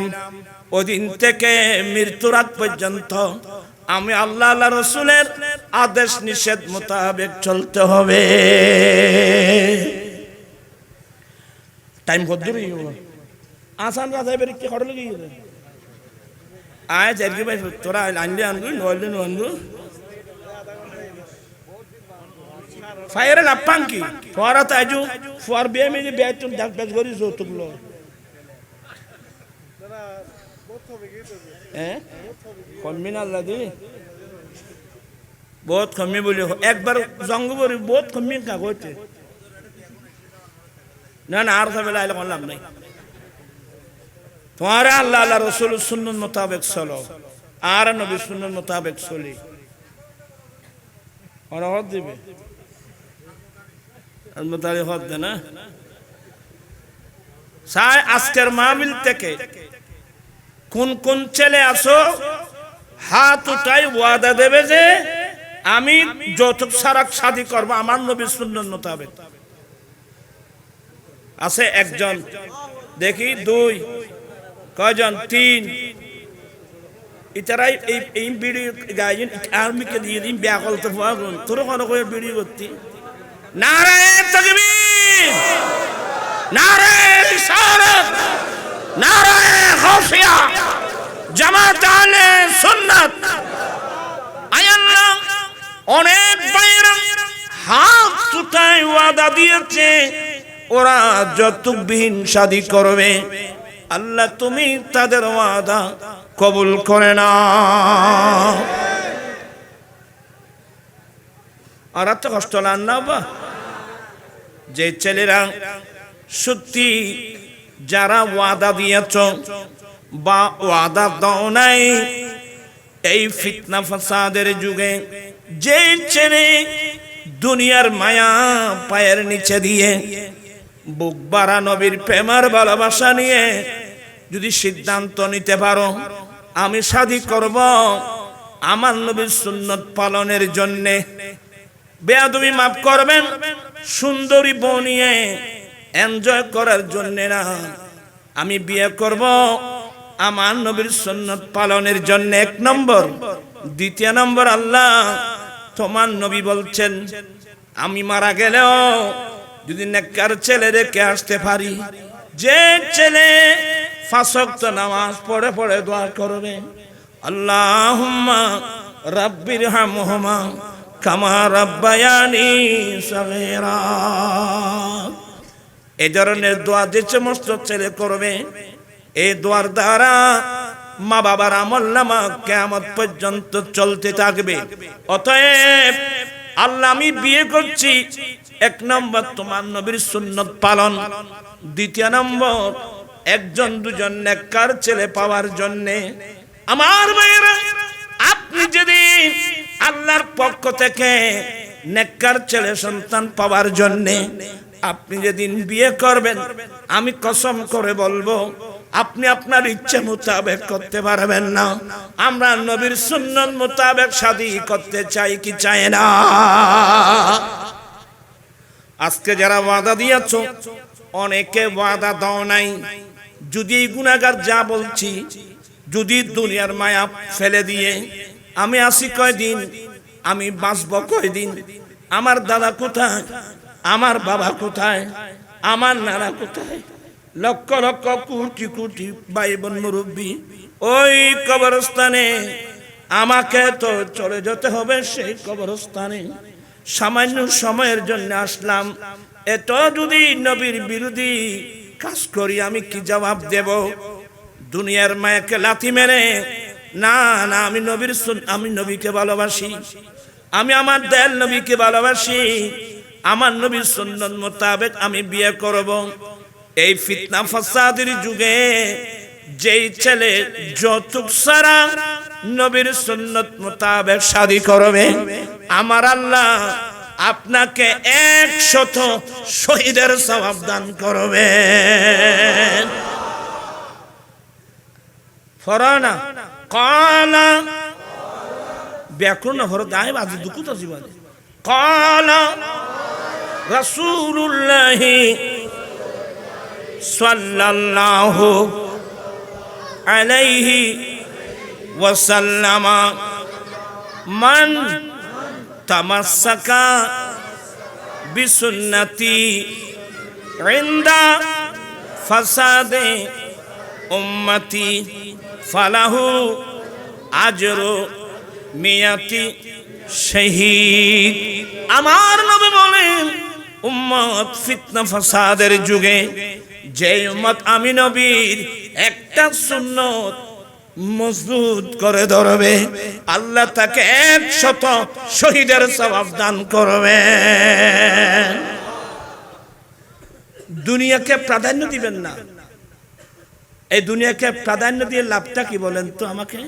ওদিন থেকে মৃত্যুর আগ পর্যন্ত আমি আল্লাহ আল্লাহ রসুলের আদেশ নিষেধ মোতাবেক চলতে হবে। টাইম কদ্দুরি আসান রাজাই বেরি কি খড় লাগি আয় জারগি ভাই তোরা আনলি আনবি নইলে নইলু ফায়ারে লাপান কি ফরা তাজু ফর বে মে যে বেত ডাক বেজ করি যৌতুকলো কমমি না আল্লাহ দি বহুত কমমি বলি একবার জঙ্গ বলি বহুত কমমি কা কইতে না না আর তবে লাইলে করলাম নাই তোমারা আল্লাহ আল্লাহ রসুল সুন্নত মোতাবেক চলো আর নবী সুন্নত মোতাবেক চলি ওরা হদ দিবে হদ দে না চাই আজকের মাহফিল থেকে কোন কোন ছেলে আসো হাত উঠাই ওয়াদা দেবে যে আমি যৌতুক ছাড়া শাদী করবো আমার নবীর সুন্নত মোতাবেক আছে একজন দেখি দুই কয়জন তিন ইতারাই এই বিড়ি গাইন আর্মিকে দিয়ে দিন ব্যাকল তো তোর কোনো করে বিড়ি করতি নারায়ে তাকবীর নারায়ে রিসালাত নারায়ে গাউসিয়া জামাত আহলে সুন্নাত আল্লাহ অনেক ভাইরা হাত উঠায় ওয়াদা দিয়েছে ওরা যৌতুকবিহীন শাদী করবে আল্লাহ তুমি তাদের ওয়াদা কবুল করে নাও আর এত কষ্ট লান না বা যে ছেলেরা সত্যি যারা ওয়াদা দিয়েছ বা ওয়াদা দাও নাই এই ফিতনা ফাসাদের যুগে যে ছেলে দুনিয়ার মায়া পায়ের নিচে দিয়ে বুক বাড়া নবীর প্রেমার ভালোবাসা নিয়ে যদি সিদ্ধান্ত নিতে পারো আমি শাদী করব আমার নবীর সুন্নত পালনের জন্য বেয়াদবি মাফ করবেন সুন্দরী বউ নিয়ে এনজয় করার জন্য না আমি বিয়ে করব আমার নবীর সুন্নত পালনের জন্য এক নম্বর দ্বিতীয় নম্বর আল্লাহ তোমার নবী বলছেন আমি মারা গেলেও যদি নেককার ছেলে রেখে আসতে পারি যে ছেলে পাঁচ ওয়াক্ত নামাজ পড়ে পড়ে দোয়া করবে আল্লাহুম্মা রাব্বিরহামহুমা কামা রাব্বায়ানি সগীরা এই ধরনের দোয়া যে সমস্ত ছেলে করবে এই দোয়ার দ্বারা মা বাবার আমলনামা কিয়ামত পর্যন্ত চলতে থাকবে অতএব আল্লাহ আমি বিয়ে করছি এক নম্বর তোমার নবীর সুন্নত পালন দ্বিতীয় নম্বর একজন দুজন নেককার ছেলে পাওয়ার জন্য আমার ভাইরা আপনি যদি আল্লাহর পক্ষ থেকে নেককার ছেলে সন্তান পাওয়ার জন্য আপনি যেদিন বিয়ে করবেন আমি কসম করে বলবো আপনি আপনার ইচ্ছে মোতাবেক করতে পারবেন না আমরা নবীর সুন্নত মোতাবেক শাদী করতে চাই কি চাই না আজকে যারা ওয়াদা দিয়েছো অনেকে ওয়াদা দাও নাই যদি এই গুনাহগার যা বলছি যদি দুনিয়ার মায়া ফেলে দিয়ে আমি আসি কয়দিন আমি বাঁচব কয়দিন আমার দাদা কোথায় আমার বাবা কোথায় আমার নানা কোথায় লক্ষ লক্ষ কোটি কোটি ভাই বোন মুরব্বী ওই কবরস্থানে আমাকে তো চলে যেতে হবে সেই কবরস্থানে সামান্য সময়ের জন্য আসলাম এত যদি নবীর বিরোধী কাজ করি আমি কি জবাব দেব দুনিয়ার মায়াকে লাথি মেরে না না আমি নবীকে ভালোবাসি আমি আমার দয়াল নবীকে ভালোবাসি আমার নবীর সুন্নত মোতাবেক আমি বিয়ে করব এই ফিতনা ফাসাদের যুগে যেই ছেলে যৌতুক ছাড়া নবীর সুন্নত মোতাবেক শাদী করবে আমার আল্লাহ আপনাকে 100 শহীদের সওয়াব দান করবেন ফরানা কালা ব্যাকরণ হর দায় বাজে দুকুত জীবনে কালা রাসূলুল্লাহ সাল্লাল্লাহু আলাইহি ওয়াসাল্লাম মান তামাসসাকা বিসুন্নতি ইনদা ফাসাদে উম্মতি ফালাহু আজরু মিয়াতি শহীদ আমার নবী বলেন উম্মত ফিতনা ফাসাদের যুগে যে উম্মত আমি নবীর একটা সুন্নত মজবুত করে ধরবে আল্লাহ তাকে 100 শহীদের সওয়াব দান করবেন দুনিয়াকে প্রাধান্য দিবেন না। এই দুনিয়াকে প্রাধান্য দিয়ে লাভটা কি বলেন তো আমাকে?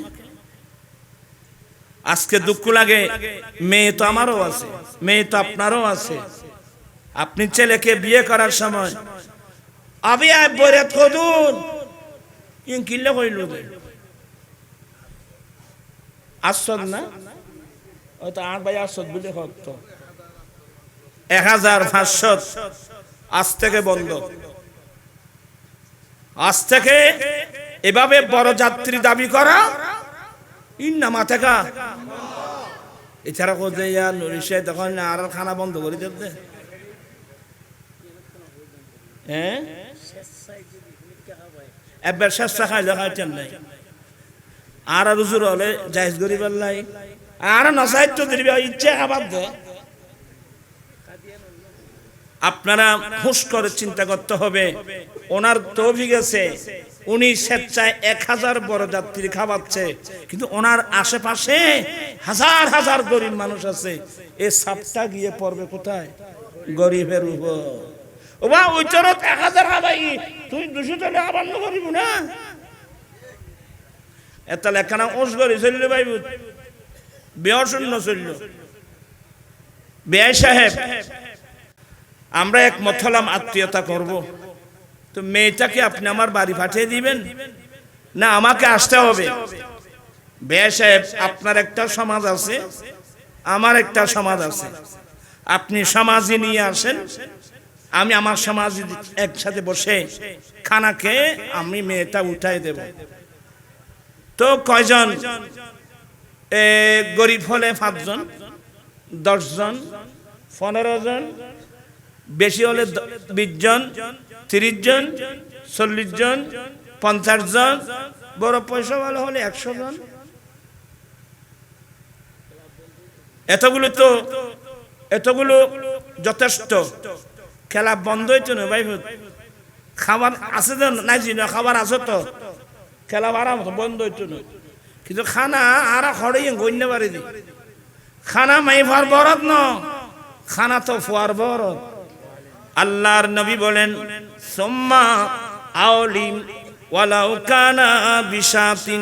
আজকে দুঃখ লাগে, মেয়ে তো আমারও আছে, মেয়ে তো আপনারও আছে। আপনি ছেলেকে বিয়ে করার সময় আমি বরে থদুন কিনলে কইল আসদ না, ওই তো ৮ বাই ৮০০ বলে হত ১৫০০ আজ থেকে বন্ধ। আজ থেকে এভাবে বড় যাত্রী দাবি করা ইন্না মাথেকা এছাড়া কোথায় নরিশে তখন আর খানা বন্ধ করে দিতে। হ্যাঁ, একবার শেষা খাইলে খাইতেন নাই আর রুজুর হলে জায়েজ গরিবার লাই আর নসাহিত্য দিবে ইচ্ছে খাবার দে। আপনারা হুঁশ করে চিন্তা করতে হবে, ওনার তৌফিক আছে, উনি স্বেচ্ছায় ১০০০ বড় যাত্রী খাওয়াচ্ছে, কিন্তু ওনার আশেপাশে হাজার হাজার গরিব মানুষ আছে। এই সাপটা গিয়ে পড়বে কোথায়? গরিবের উপর। ও বা ওই চরত ১০০০ খাবাই তুই ২০০ টাকা আবার করিব না, এত লেখানা ওস গরি চলল ভাই, বেয় শূন্য চলল। বেআই সাহেব, আমরা একমত হলাম আত্মীয়তা করব, তো মেয়েটাকে আপনি আমার বাড়ি পাঠিয়ে দিবেন না আমাকে আসতে হবে? বেআই সাহেব, আপনার একটা সমাজ আছে, আমার একটা সমাজ আছে, আপনি সমাজে নিয়ে আসেন, আমি আমার সমাজ একসাথে বসে খানা খেয়ে আমি মেয়েটা উঠাই দেব। তো কয়জন? গরিব হলে ৫ জন, ১০ জন, ১৫ জন, বেশি হলে ২০ জন, ৩০ জন, ৪০ জন, ৫০ জন, বড় পয়সা ভালো হলে ১০০ জন। এতগুলো যথেষ্ট। খেলা বন্ধ হইতো না ভাই, খাবার আছে তো নাই, খাবার আছে তো, খেলা বাড়া বন্ধ হইতো না, কিন্তু খানা আর খড়াই গণ্য বাড়ি দি খানা মাইফার বরত ন, খানা তো ফুয়ার বরত। আল্লাহর নবী বলেন, সুম্মা আউলিম ওয়ালাউ কানা বিশাতিন,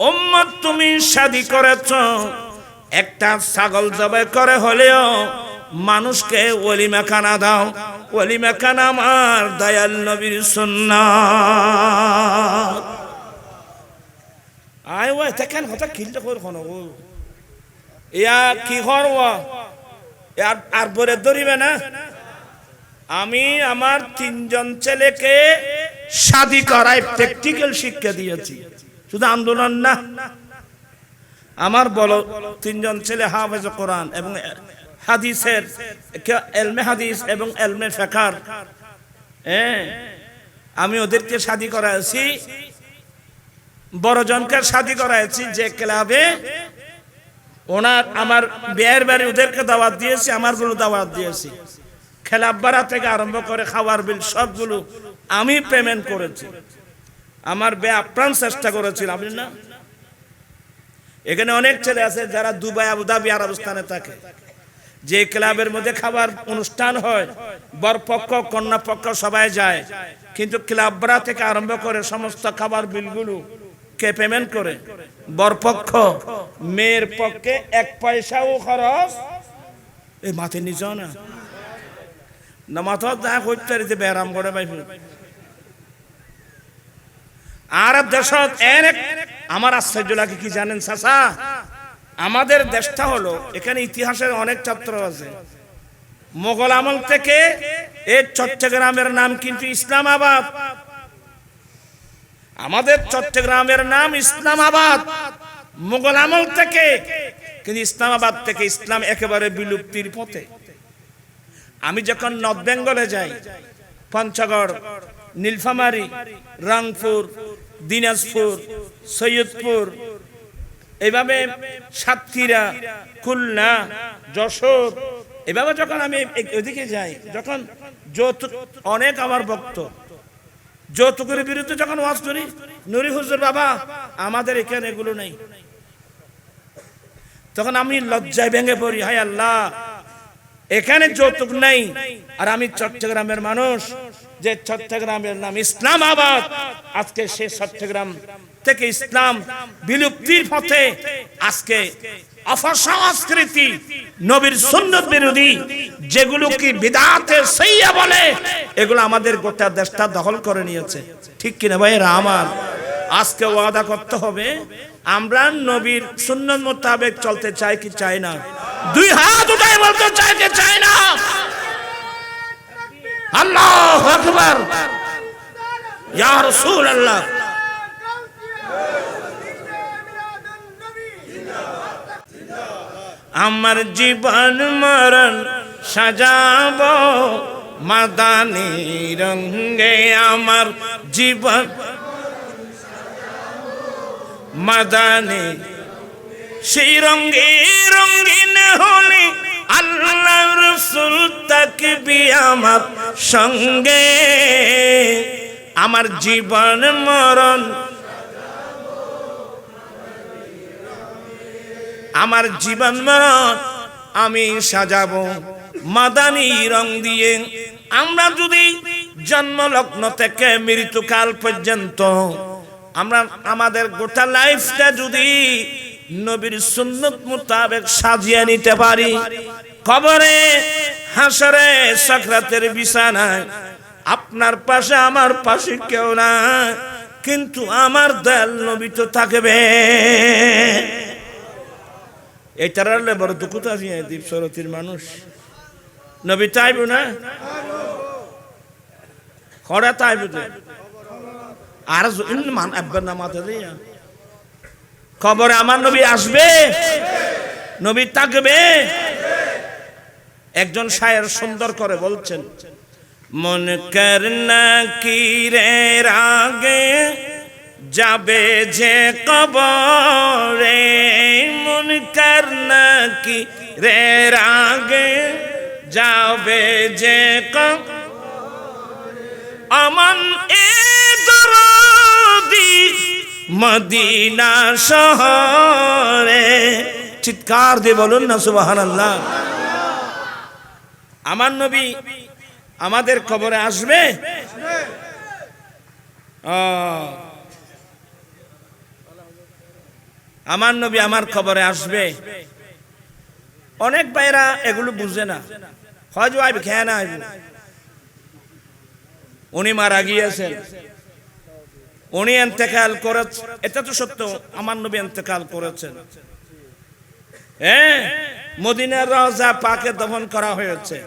উম্মত তুমি শাদী করেছ, একটা ছাগল জবাই করে হলেও মানুষকে ওলিমা খানা দাও। ওলিমা খানা আমার দয়াল নবীর সুন্নাত। আয় ওই দেখেন কথা কিলতে কর কোন ও ইয়া কি করব আর বরে ধরিবে না। আমি আমার ৩ জন ছেলেকে শাদী করায় প্র্যাকটিক্যাল শিক্ষা দিয়েছি, শুধু আন্দোলন না। আমার বলো ৩ জন ছেলে হাফেজ কোরআন এবং হাদিসের এলমে হাদিস এবং এলমে ফিকহ, আমি ওদেরকে শাদী করাইছি। বড় জনকে শাদী করাইছি যে ক্লাবে, ওনার আমার বিয়ের বাড়ি ওদেরকে দাওয়াত দিয়েছি, আমার গুলো দাওয়াত দিয়েছি। খেলাপ ভাড়া থেকে আরম্ভ করে খাওয়ার বিল সবগুলো আমি পেমেন্ট করেছি। আমার বে আপ্রাণ চেষ্টা করেছিল, আপনি না। এখানে অনেক ছেলে আছে যারা দুবাই, আবুধাবি, আরবস্থানে থাকে, যে ক্লাবের মধ্যে খাবার অনুষ্ঠান হয়, বরপক্ষ কন্যা পক্ষ সবাই যায়, কিন্তু ক্লাব ভাড়া থেকে আরম্ভ করে সমস্ত খাবার বিলগুলো কে পেমেন্ট করে? বরপক্ষ। মেয়ের পক্ষে ১ পয়সাও খরচ এই মাথে নিচ না, না মাথা দেখা করতে যে ব্যারাম করে ভাই। আর দেশত আমার আশ্চর্য লাগে কি জানেন চাচা, আমাদের দেশটা হলো, এখানে ইতিহাসের অনেক ছাত্র আছে, মোগল আমল থেকে এই চট্টগ্রামের নাম কিন্তু ইসলামাবাদ। আমাদের চট্টগ্রামের নাম ইসলামাবাদ মোগল আমল থেকে, কিন্তু ইসলামাবাদ থেকে ইসলাম একেবারে বিলুপ্তির পথে। আমি যখন নর্থ বেঙ্গলে যাই, পঞ্চগড়, নীলফামারী, রংপুর, দিনাজপুর, সৈয়দপুর, এইভাবে সাতক্ষীরা, খুলনা, যশোর, এভাবে যখন আমি ওইদিকে যাই, যখন যৌতুক, অনেক আমার ভক্ত যৌতুকের বিরুদ্ধে যখন ওয়াজ করি, নুরি হুজুর বাবা আমাদের এখানে এগুলো নেই, তখন আমি লজ্জায় ভেঙে পড়ি, হায় আল্লাহ, এখানে যৌতুক নাই আর আমি চট্টগ্রামের মানুষ, যে চট্টগ্রামের নাম ইসলামাবাদ, আজকে সেই চট্টগ্রাম থেকে ইসলাম বিলুপ্তির পথে। আজকে অপসংস্কৃতি, নবীর সুন্নাত বিরোধী যেগুলো কি বিদআতে সাইয়্যা বলে, এগুলো আমাদের গোটা দেশটা দখল করে নিয়েছে। ঠিক কিনা ভাইরা আমার? আজকে ওয়াদা করতে হবে আমরা নবীর সুন্নাত মোতাবেক চলতে চাই কি চাই না? দুই হাত উঠায় বলতে চাই কি চাই না? আল্লাহু আকবার, ইয়া রাসূলুল্লাহ। আমার জীবন মরণ সাজাবো মাদানী রঙে, আমার জীবন মাদানী সেই রঙে রঙিন হলে আল্লাহ রাসূল থাকবে আমার সঙ্গে। আমার জীবন মরণ, আমার জীবন মরণ আমি সাজাবো মাদানী রং দিয়ে। আমরা যদি জন্মলগ্ন থেকে মৃত্যুকাল পর্যন্ত আমরা আমাদের গোটা লাইফটা যদি নবীর সুন্নাত মোতাবেক সাজিয়ে নিতে পারি, কবরে, হাসরে, সাকরাতের বিছানায় আপনার পাশে আমার পাশে কেউ না, কিন্তু আমার দয়াল নবী তো থাকবে। এটার বড় দুঃখ তো আছে দ্বীপ সরতির মানুষ। নবী চাইব না, খরা চাইব আর মান আব্বার না মাথা দিয়া খবরে আমার নবী আসবে, নবী থাকবে। একজন শায়ের সুন্দর করে বলছেন, মন করনা কি রে রাগে যাবে যে কবরে, মন করনা কি রে রাগে যাবে যে কবরে, আমান এ দরদি মদিনা শহরে। চিৎকার দিয়ে বলুন না সুবহানাল্লাহ। আমার নবী আমাদের কবরে আসবে। আমার নবী আমার কবরে আসবে। অনেক ভাইরা এগুলো বুঝে না, হয়তো আইবে খেয়ে না আইবে। উনি মারা গিয়েছেন, উনি ইন্তেকাল করেছেন, এটা তো সত্য। আমার নবী ইন্তেকাল করেছেন, হ্যাঁ, মদিনার রওজা পাকে দফন করা হয়েছে।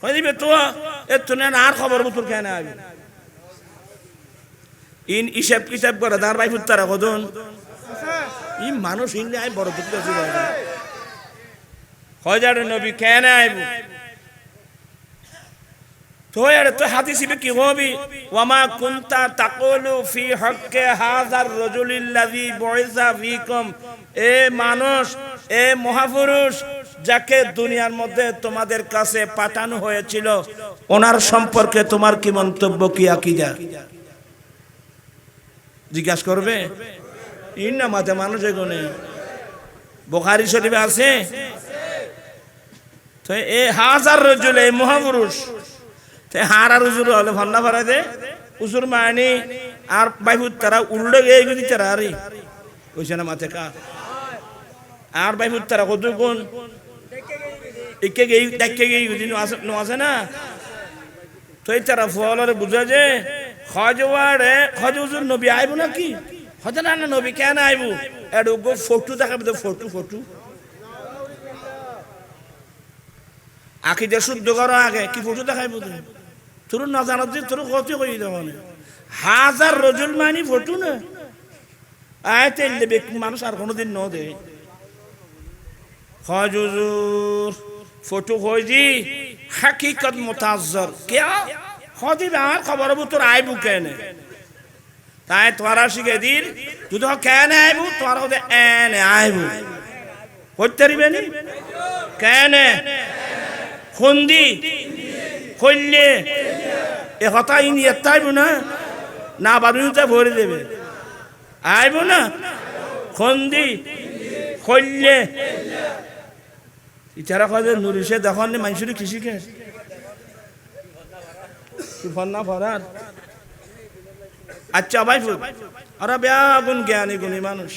কইবে তো এ তো না আর খবর বুতুর কেন আইবে। ইন হিসাব কিতাব করে দার ভাই ফুত্তারা কদন ই মানুষ ইনলে আই বড় দুঃখ আছে। হজার নবী কেন আইব তো এর তো হাদিসে কি হবে, ওয়ামা কুনতা তাকুলু ফি হক্কে হাযার রাজুলিল্লাযী বুইসা ফীকুম। এ মানুষ, এ মহাপুরুষ যাকে দুনিয়ার মধ্যে তোমাদের কাছে পাঠানো হয়েছিল, ওনার সম্পর্কে তোমার কি মন্তব্য, কি আকীদা? জিজ্ঞাসা করবে। ইন্না মাঝে মানুষ এগুনে বুখারী শরীফে আছে তো এ হাজার রাজুল, এই মহাপুরুষ হারা রুজুর হলে ভান্না ভরা দে উজুর মানি আর বাইফুত তারা উল্লে গিয়ে গেছি তারা আরে কইছে না মাথে কা আর বাইফুত তারা কত কোন একে গিয়ে দেখে গিয়ে গেছি আছে না তো এই তারা ফলরে বুঝা যে খজওয়ারে খজ উজুর নবী আইব নাকি, হতে না না নবী কেন আইব, এর গো ফটো দেখাবে তো ফটো আখি যে শুদ্ধ করো আগে কি ফটো দেখাইব তুমি, তোর না জানার যে তোর কত কই দেব না হাজার রজুল মানি ফটো না আয় তেলে ব্যক্তি মানুষ আর কোনোদিন ন দে হজুর ফটো হই জি হাকিকত মুতাজ্জর क्या হদি আর খবর তোর আইবু কেন তাই তোরা শিখে দিন তুই তো কেন আইবু তোরা ওদের এনে আইবু করতে পারবে নি কেন খুন্দি কইলে এ কথা ইনি এতাইব না না বারুতে ভরে দেবে আইব না খুন্দি কইলে ইতারা কয় নুরিশে দেখুন মানুষের কৃষিকে ফন্না ফরার আচ্ছা ভাই ওরা বেয়াগুন জ্ঞানী গুণী মানুষ,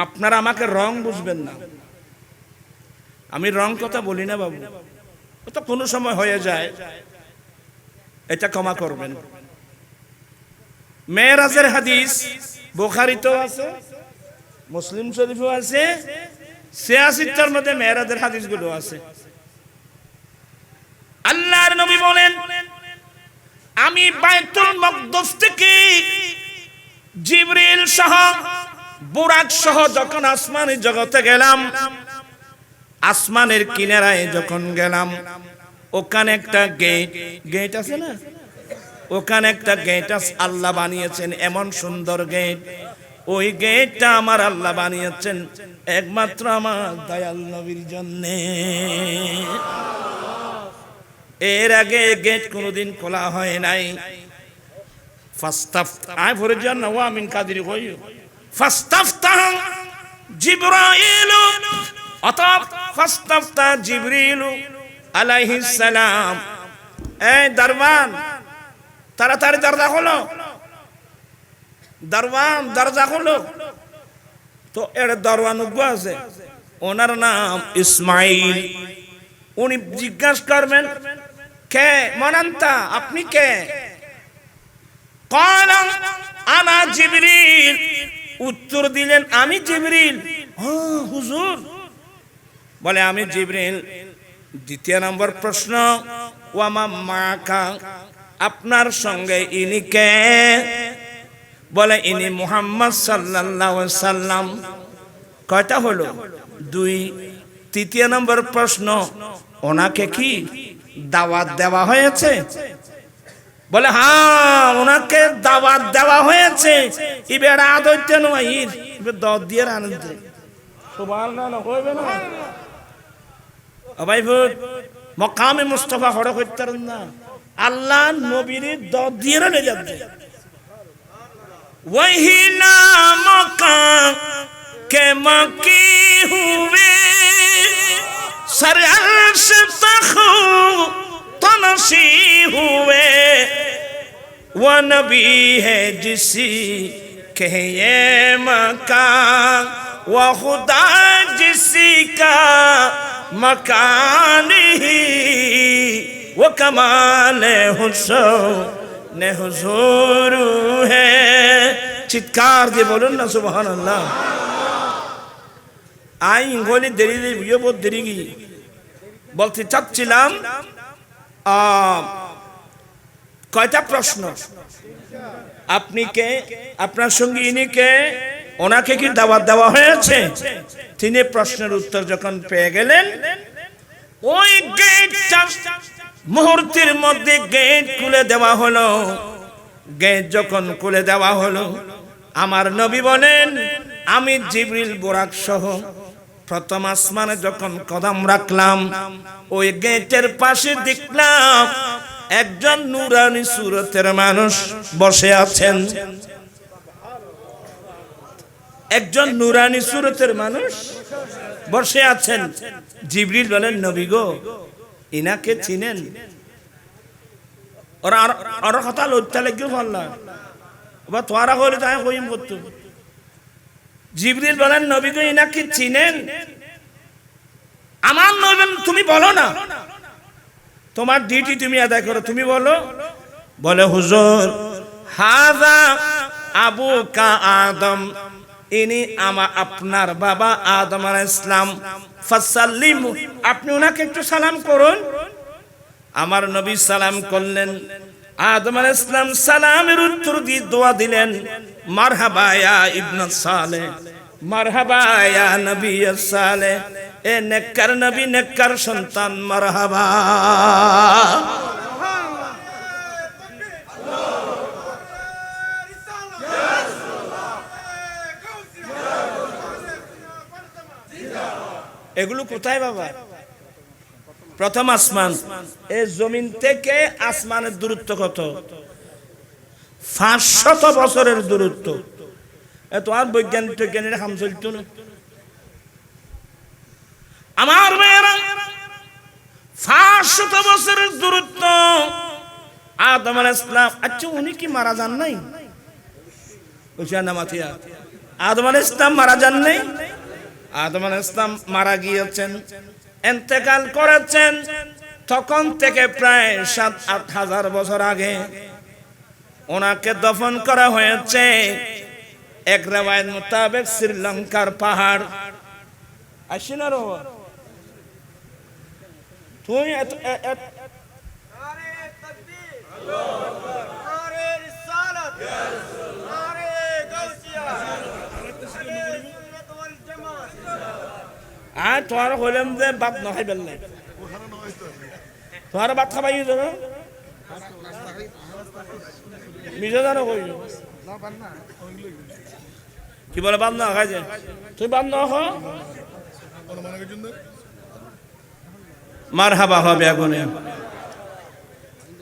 আপনারা আমাকে রং বুঝবেন না, আমি রং কথা বলি না বাবু, ও তো কোনো সময় হয়ে যায়, এটা ক্ষমা করবেন। মেরাজের হাদিস বুখারীতেও আছে, মুসলিম শরীফেও আছে, 86টার মধ্যে মেরাজের হাদিসগুলো আছে। আল্লাহর নবী বলেন, আমি বাইতুল মাকদাস থেকে জিবরিল সহ বুরাক সহ যখন আসমানের জগতে গেলাম, আসমানের কিনারায় যখন গেলাম, ওখানে একটা গেট আছে না, ওখানে একটা গেট আল্লাহ বানিয়েছেন, এমন সুন্দর গেট, ওই গেটটা আমার আল্লাহ বানিয়েছেন একমাত্র আমার দয়াল নবীর জন্য। এর আগে গেট কোনোদিন খোলা হয় নাই। আয় ফরে জান ওয়া মিন কাদির কই ফাস্তাফতাহ জিবরাইল অতঃ ফাস্তাফতা জিবরিল আলাইহিস সালাম। এই দরওয়ান তাড়াতাড়ি দরজা খোলো, দরওয়ান দরজা খোলো। তো এর দরওয়ান আছে, ওনার নাম ইসমাইল। উনি জিজ্ঞাসা করবেন, কে মনান্তা, আপনি কে? ক্বালা আনা জিবরিল, উত্তর দিলেন আমি জিবরিল। হুজুর বলে আমি জিবরিল। দ্বিতীয় নম্বর প্রশ্ন, ওয়ামা মাকা, আপনার সঙ্গে ইনি কে? বলে ইনি মুহাম্মদ সাল্লাল্লাহু আলাইহি সাল্লাম। কয়টা হলো? 2। তৃতীয় নম্বর প্রশ্ন, ওনাকে কি দাওয়াত দেওয়া হয়েছে? বলে হ্যাঁ, ওনাকে দাওয়াত দেওয়া হয়েছে। ইবের আদৈত্য নয়, ইবে দদ দিয়ে আনন্দ সুবহানাল্লাহ কইবে না ভাই। মকামে মুস্তাফা হড় কইতার না, আল্লাহ নবীর দদ দিয়ে রে যাচ্ছে। वही नाम के मकी हुए सर अर्श तखो तनसी हुए, वो नबी है जिसी के ये मकान, वो खुदा जिसी का मकान ही, वो कमाल हुस्न ने हुजूर है। চিৎকার দিয়ে বলুন না সুবহানাল্লাহ। আই গলি দেরি ভিডিও বহুত দেরি গিয়ে বলতে চাচ্ছিলাম, কয়টা প্রশ্ন, আপনি কে, আপনার সঙ্গে ইনি কে, ওনাকে কি দাওয়াত দেওয়া হয়েছে? তিনি প্রশ্নের উত্তর যখন পেয়ে গেলেন, ওই গেটটা মুহূর্তের মধ্যে গেট খুলে দেওয়া হলো। গেট যখন খুলে দেওয়া হলো, আমার নবী বলেন আমি জিবরিল বুরাক সহ প্রথম আসমানে যখন কদম রাখলাম, ওই গেটের পাশে দেখলাম একজন নূরানি সুরতের মানুষ বসে আছেন। একজন নূরানি সুরতের মানুষ বসে আছেন। জিবরিল বলেন নবী গো, ইনাকে চিনেন? ওরা আর কথা লজ্জা লেগে বললাম বা তোরা হলে তাই কইম করতো। জিবরিল বলেন নবী গো, ইনাকে চিনেন? আমার নবী তুমি বলো না, তোমার ডিউটি তুমি আদায় করো, তুমি বলো। বলে হুজুর হাযা আবুকা আদম, ইনি আপনার বাবা আদম আলাইহিস সালাম। ফাসাল্লিমু, আপনি ওনাকে একটু সালাম করুন। আমার নবী সালাম করলেন। আদম আলাইহিস সালাম সালামের উত্তর দিয়ে দোয়া দিলেন, মারহাবা ইয়া ইবনে সালেহ, মারহাবা ইয়া নবী সালেহ, এ নেককার নবী, নেককার সন্তান, মারহাবা। এগুলো কোথায় বাবা? প্রথম আসমান। এই জমিন থেকে আসমানের দূরত্ব কত? 500 বছরের দূরত্ব। এত আর বৈজ্ঞানিক হাম চলতো না। আমার মেয়েরা 500 বছরের দূরত্ব আদম আলাইহিস সালাম, আচ্ছা উনি কি মারা যান নাই? আদম আলাইহিস সালাম মারা যান নাই? আদম আলাইহিস সালাম মারা গিয়েছেন, ইন্তেকাল করেছেন তখন থেকে প্রায় 7-8 হাজার বছর আগে ওনাকে দফন করা হয়েছে এক রিওয়ায়াত মোতাবেক শ্রীলঙ্কার পাহাড়। আসিনারো তুই আর তোর হইলাম যে বাপ নখাই বেললে তোর বাপ খাবাই যাবে মিজে জানো কই কি বলে বাপ না খাই যে তুই বাপ না খা মারহাবা হবে আগুনে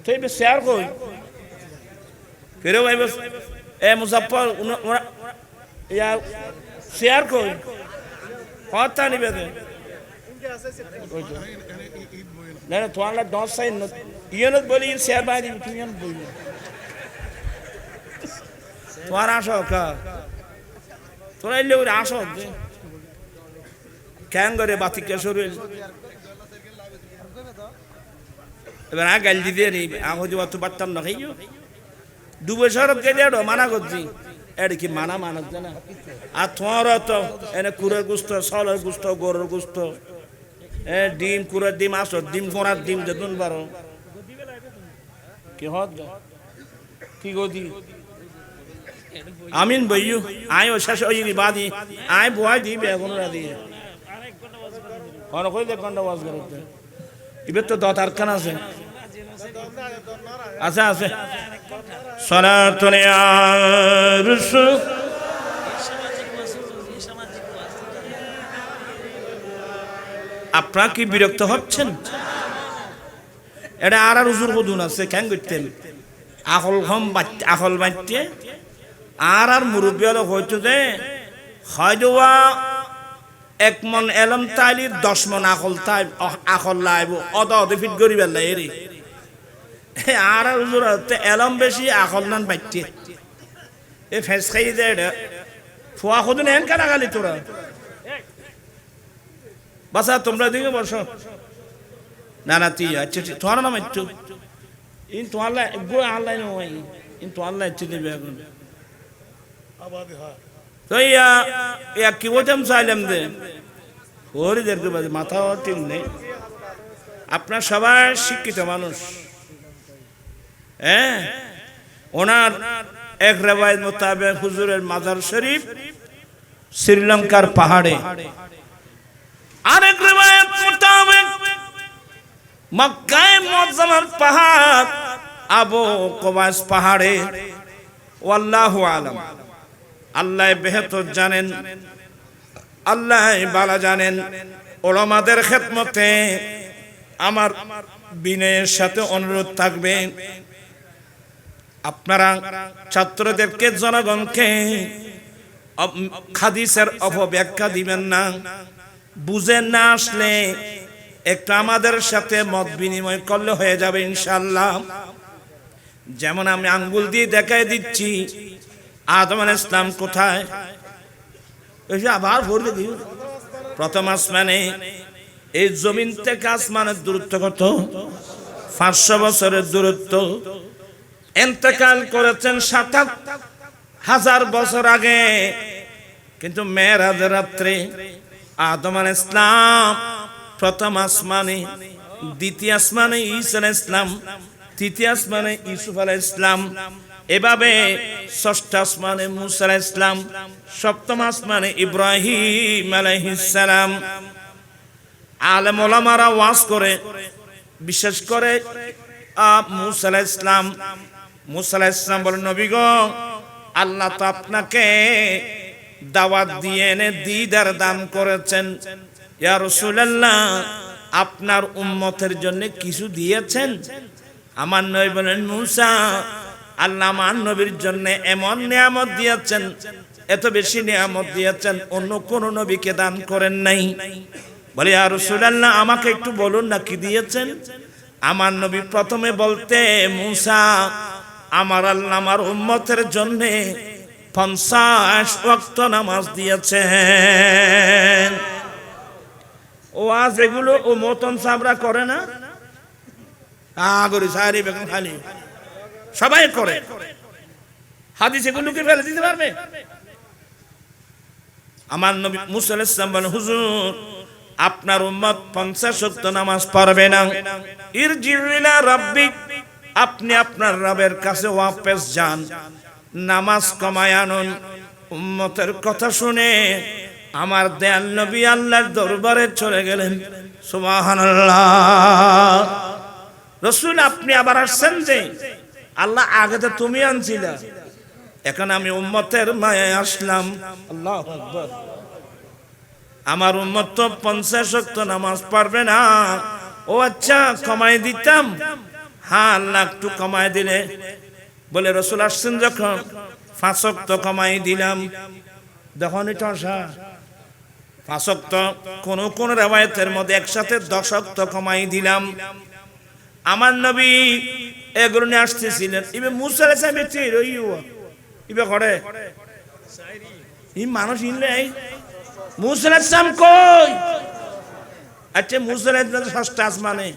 তুই শেয়ার কই কেরে ভাই বস এ মুজাফফর ইয়া শেয়ার কই কথা নিবে দে না না তোয়ালা 10 সাইন ইয়নত বলি শেয়ার বাই দিবি তুই ইয়নত বলি তোর আসো কা তোরা এলে ওরে আসো কেন করে বাতিকে শরীর এবার আগে গাল দিতে নি আগে যে অত বাটতাম না খাইও 2 বছর গেলে মানা করছি এর কি মানা মানত না আর তোমার তো এনে কুরের গুস্ত সলের গুস্ত গরুর গুস্ত ডিম কুরের ডিম আসো ডিম গোড়ার ডিম যেতুন পারো কি হদ কি গদি আমিন বইয়ু আয় ও শেষ হইনি বাদি আয় বয় দিবে এখন দিয়ে কোন কই দে কোনটা ওয়াজ করতে ইবে তো দত আরকান আছে আচ্ছা আছে সালাতুন ইয়া রাসূল আপনারা কি বিরক্ত হচ্ছেন? এটা আর হুজুর কদুন আছে কেন করতেন আখল বাচ্চে আর মুরব্বী হলো হয়তো যে হয়তো 1 মন এলম তাইলি 10 মন আখল লাইব অদ ফিট করি বেলা এরি আর হুজুর এলম বেশি আখল নান বাচ্চে এ ফেস খাই দে ফুয়া কদুন হেন কাটা গালি তোরা বাসা তোমরা দিকে বসো না না তুই আচ্ছা তোমার নাম একটু ইন তোমার গুলো আনলাইন হয় ইন তোমার ইচ্ছে দিবে এখন তো ইয়া কি বলতাম চাইলাম দে ওরিদেরকে বাজে মাথাও ঠিক নেই। আপনার সবাই শিক্ষিত মানুষ, হ্যাঁ ওনার এক রিওয়ায়াত মোতাবেক হুজুরের মাজার শরীফ শ্রীলঙ্কার পাহাড়ে, আরেক রিওয়ায়াত মোতাবেক মক্কায় মুআজ্জামার পাহাড় আবু কুবাইস পাহাড়ে। ওয়াল্লাহু আলাম, আল্লাহ বেহতর জানেন, আল্লাহ ভালো জানেন। উলামাদের খেদমতে আমার বিনয়ের সাথে অনুরোধ থাকবে, আপনারা ছাত্রদেরকে জনগণকে হাদিসের অপব্যাখ্যা দিবেন না। বুঝেন না আসলে একটু আমাদের সাথে মত বিনিময় করলে হয়ে যাবে ইনশাআল্লাহ। যেমন আমি আঙ্গুল দিয়ে দেখাই দিচ্ছি আদম আলাইহিস সালাম কোথায়, আবার বলবে দিও প্রথম আসমানে। এই জমিন থেকে আসমানের দূরত্ব কত? 500 বছরের দূরত্ব। ইন্তেকাল করেছেন 7,000 বছর আগে, কিন্তু মেরাজের রাত্রে আদম আলাইহিস সালাম প্রথম আসমানে, দ্বিতীয় আসমানে ঈসা আলাইহিস সালাম, তৃতীয় আসমানে ইউসুফ আলাইহিস সালাম, এভাবে ষষ্ঠ আসমানে মুসা আলাইহিস সালাম, সপ্তম আসমানে ইব্রাহিম আলাইহিস সালাম। আলেম ওলামারা ওয়াজ করে, বিশেষ করে মুসা আলাইহিস সালাম। মুসা আলাইহিস সালাম বলেন, নবী গো, আল্লাহ তো আপনাকে দাওয়াত দিয়ে এনে দিদার দান করেছেন, ইয়া রাসূলুল্লাহ আপনার উম্মতের জন্য কিছু দিয়েছেন? আমার নবী বলেন, মুসা, আল্লাহ আমার নবীর জন্য এমন নিয়ামত দিয়েছেন, এত বেশি নিয়ামত দিয়েছেন অন্য কোন নবীকে দান করেন নাই। বলে, ইয়া রাসূলুল্লাহ আমাকে একটু বলুন না কি দিয়েছেন? আমার নবী প্রথমে বলতে, মুসা আমার আল্লাহ আমার উম্মতের জন্য 50 ওয়াক্ত নামাজ দিয়েছেন। ওয়াজ এগুলো ও মতন সাবরা করে না, আগরি সারি বেগম খালি সবাই করে। হাদিস এগুলোকে ফেলে দিতে পারবে? আমার নবী মুসা আলাইহিস সালাম বলেন, হুজুর আপনার উম্মত 50 ওয়াক্ত নামাজ পড়বে না। ইরজিউ ইলা রাব্বিক, আপনি আপনার রবের কাছে ওয়াপস যান, নামাজ কমায় আনুন। উম্মতের কথা শুনে আমার দয়াল নবী আল্লাহর দরবারে চলে গেলেন। সুবহানাল্লাহ। রাসূল আপনি আবার আসছেন যে? আল্লাহ আগে তো তুমি আনছিলা, এখন আমি উম্মতের মায়ায় আসলাম। আল্লাহু আকবার। আমার উম্মত তো 50 ওয়াক্ত নামাজ পড়বে না। ও আচ্ছা, কমাই দিতাম। হ্যাঁ, আল্লাহ একটু কমাই দিলে। বলে রাসূল আসছেন যখন 5 ওয়াক্ত কমাই দিলাম। দেখুন এটা 5 ওয়াক্ত, কোন কোন রওয়ায়াতের মধ্যে একসাথে 10 ওয়াক্ত কমাই দিলাম। আমার নবী এগুলো নিয়ে আসতেছিলেন। ইবে মুসা আলাইহিস সালাম ইবে করে এই মানুষ ইনলে মুসা আলাইহিস সালাম কই? আচ্ছা, মুসা আলাইহিস সালাম ষষ্ঠ আসমানে,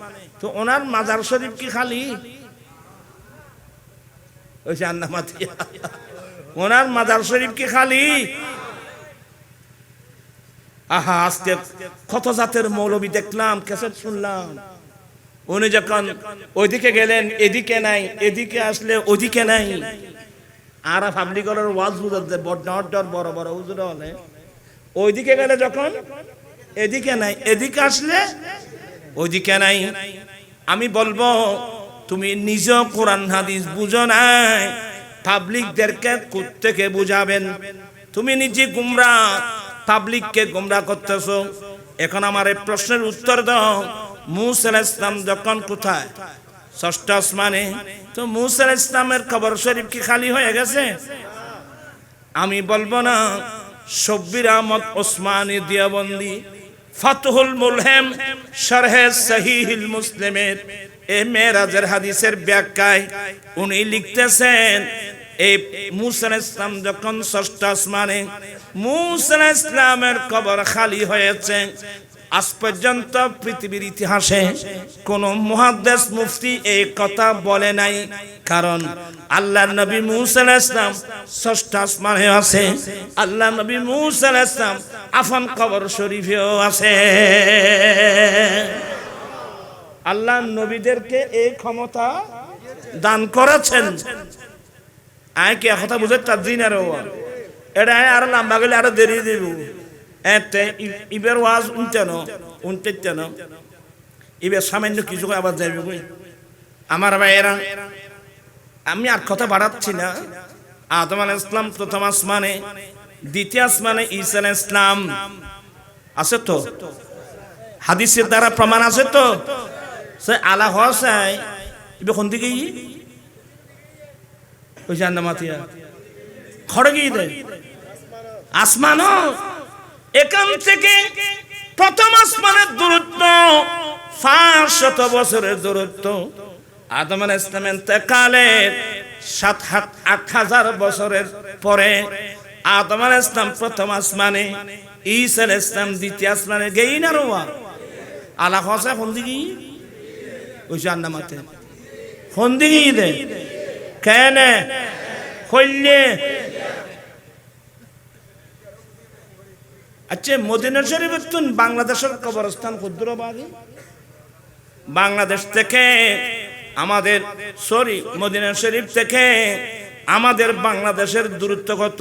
তো ওনার মাজার শরীফ কি খালি? ওই জান্নাতি ওনার মাজার শরীফ কি খালি? আহা, আজকে কত জাতের মৌলবী দেখলাম, ক্যাসেট শুনলাম। উনি যখন ওইদিকে গেলেন এদিকে নাই, এদিকে আসলে ওদিকে নাই। আর পাবলিকের ওয়াজ বুঝাতে বড় বড় হুজুর হলে ওইদিকে গেলে যখন এদিকে নাই, এদিকে আসলে ওইদিকে নাই। আমি বলবো, তুমি নিজ কোরআন হাদিস বুঝো নাই, পাবলিকদেরকে কোত্থেকে বুঝাবেন? তুমি নিজে গুমরাহ, পাবলিককে গুমরাহ করতেছো। এখন আমার এই প্রশ্নের উত্তর দাও। মুসা আলাইহিস সালাম যখন কোথায়? ষষ্ঠ আসমানে। তো মুসা আলাইহিস সালামের কবর শরীফ কি খালি হয়ে গেছে? আমি বলবো না। শব্বির আহমদ ওসমানী দিয়াবন্দি ফাতহুল মুলহিম শারহে সহিহুল মুসলিমের এই মেরাজের হাদিসের ব্যাখ্যায় উনি লিখতেছেন, এই মুসা আলাইহিস সালাম যখন ষষ্ঠ আসমানে, মুসা আলাইহিস সালামের কবর খালি হয়েছে। আজ পর্যন্ত পৃথিবীর ইতিহাসে কোন মুহাদ্দিস মুফতি এই কথা বলে নাই। কারণ আল্লাহর নবী মুসা আলাইহিস সালাম ষষ্ঠ আসমানে আছে, আল্লাহর নবী মুসা আলাইহিস সালাম আফন কবর শরীফেও আছে। আল্লাহ নবীদেরকে এই ক্ষমতা দান করেছেন। আয় কি কথা বুঝে তাজিনার এটা আর লম্বা গেলে আরো দেরি দেব। এতে ইবের ওয়াজ উনতেন ইবের সামান্য কিছু আবার যাইবে। আমার ভাইয়েরা, আমি আর কথা বাড়াচ্ছি না। আদম আলাইহিস সালাম প্রথম আসমানে, দ্বিতীয় আসমানে ঈসা আলাইহিস সালাম আছে তো, হাদিসের দ্বারা প্রমাণ আছে তো। সে আলা হসাই ইবে কোন দিকে ওই জান্নামাতিয়া খড়ে গিয়ে দেয় আসমানও। এখান থেকে প্রথম আসমানের দূরত্ব 500 বছরের দূরত্ব। আদম আলাইহিস সালাম ইন্তেকালের 7,000 বছরের পরে আদম আলাইহিস সালাম প্রথম আসমানে, ঈসা আলাইহিস সালাম দ্বিতীয় আসমানে গেই না রোয়া। আলা হসা কোন দিকে ওই জান্নাতে কোন দিকে দে কেন কইলে? আচ্ছা, মদিনা শরীফের তুন বাংলাদেশের কবরস্থান ক্ষুদ্রবাদী। বাংলাদেশ থেকে আমাদের মদিনা শরীফ থেকে আমাদের বাংলাদেশের দূরত্ব কত?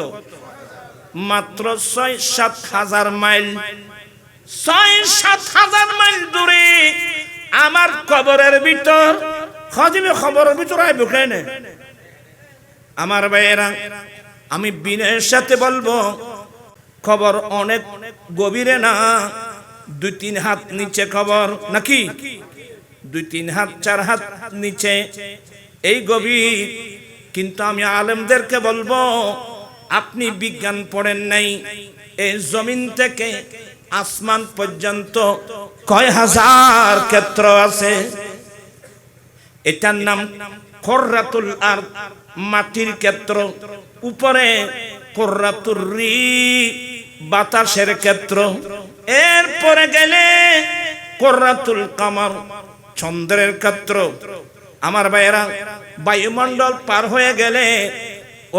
মাত্র 6-7 হাজার মাইল। 6-7 হাজার মাইল দূরে আমার কবরের ভিতর খদিমে খবরের ভিতর আইব কেন? আমার ভাইয়েরা, আমি বিনয়ের সাথে বলবো, খবর অনেক গভীরে না, 2-3 হাত নিচে খবর, নাকি 2-3 হাত 4 হাত নিচে, এই গভীর। কিন্তু আমি আলেমদেরকে বলবো, আপনি বিজ্ঞান পড়েন নাই। এই জমিন থেকে আসমান পর্যন্ত কয় হাজার ক্ষেত্র আছে? এটার নাম কুররাতুল আরদ, মাটির ক্ষেত্র। উপরে কুররাতুর রি, বাতাসের ক্ষেত্র। এরপরে গেলে কুররাতুল কামার, চন্দ্রের ক্ষেত্র। আমার ভাইয়েরা, বায়ুমণ্ডল পার হয়ে গেলে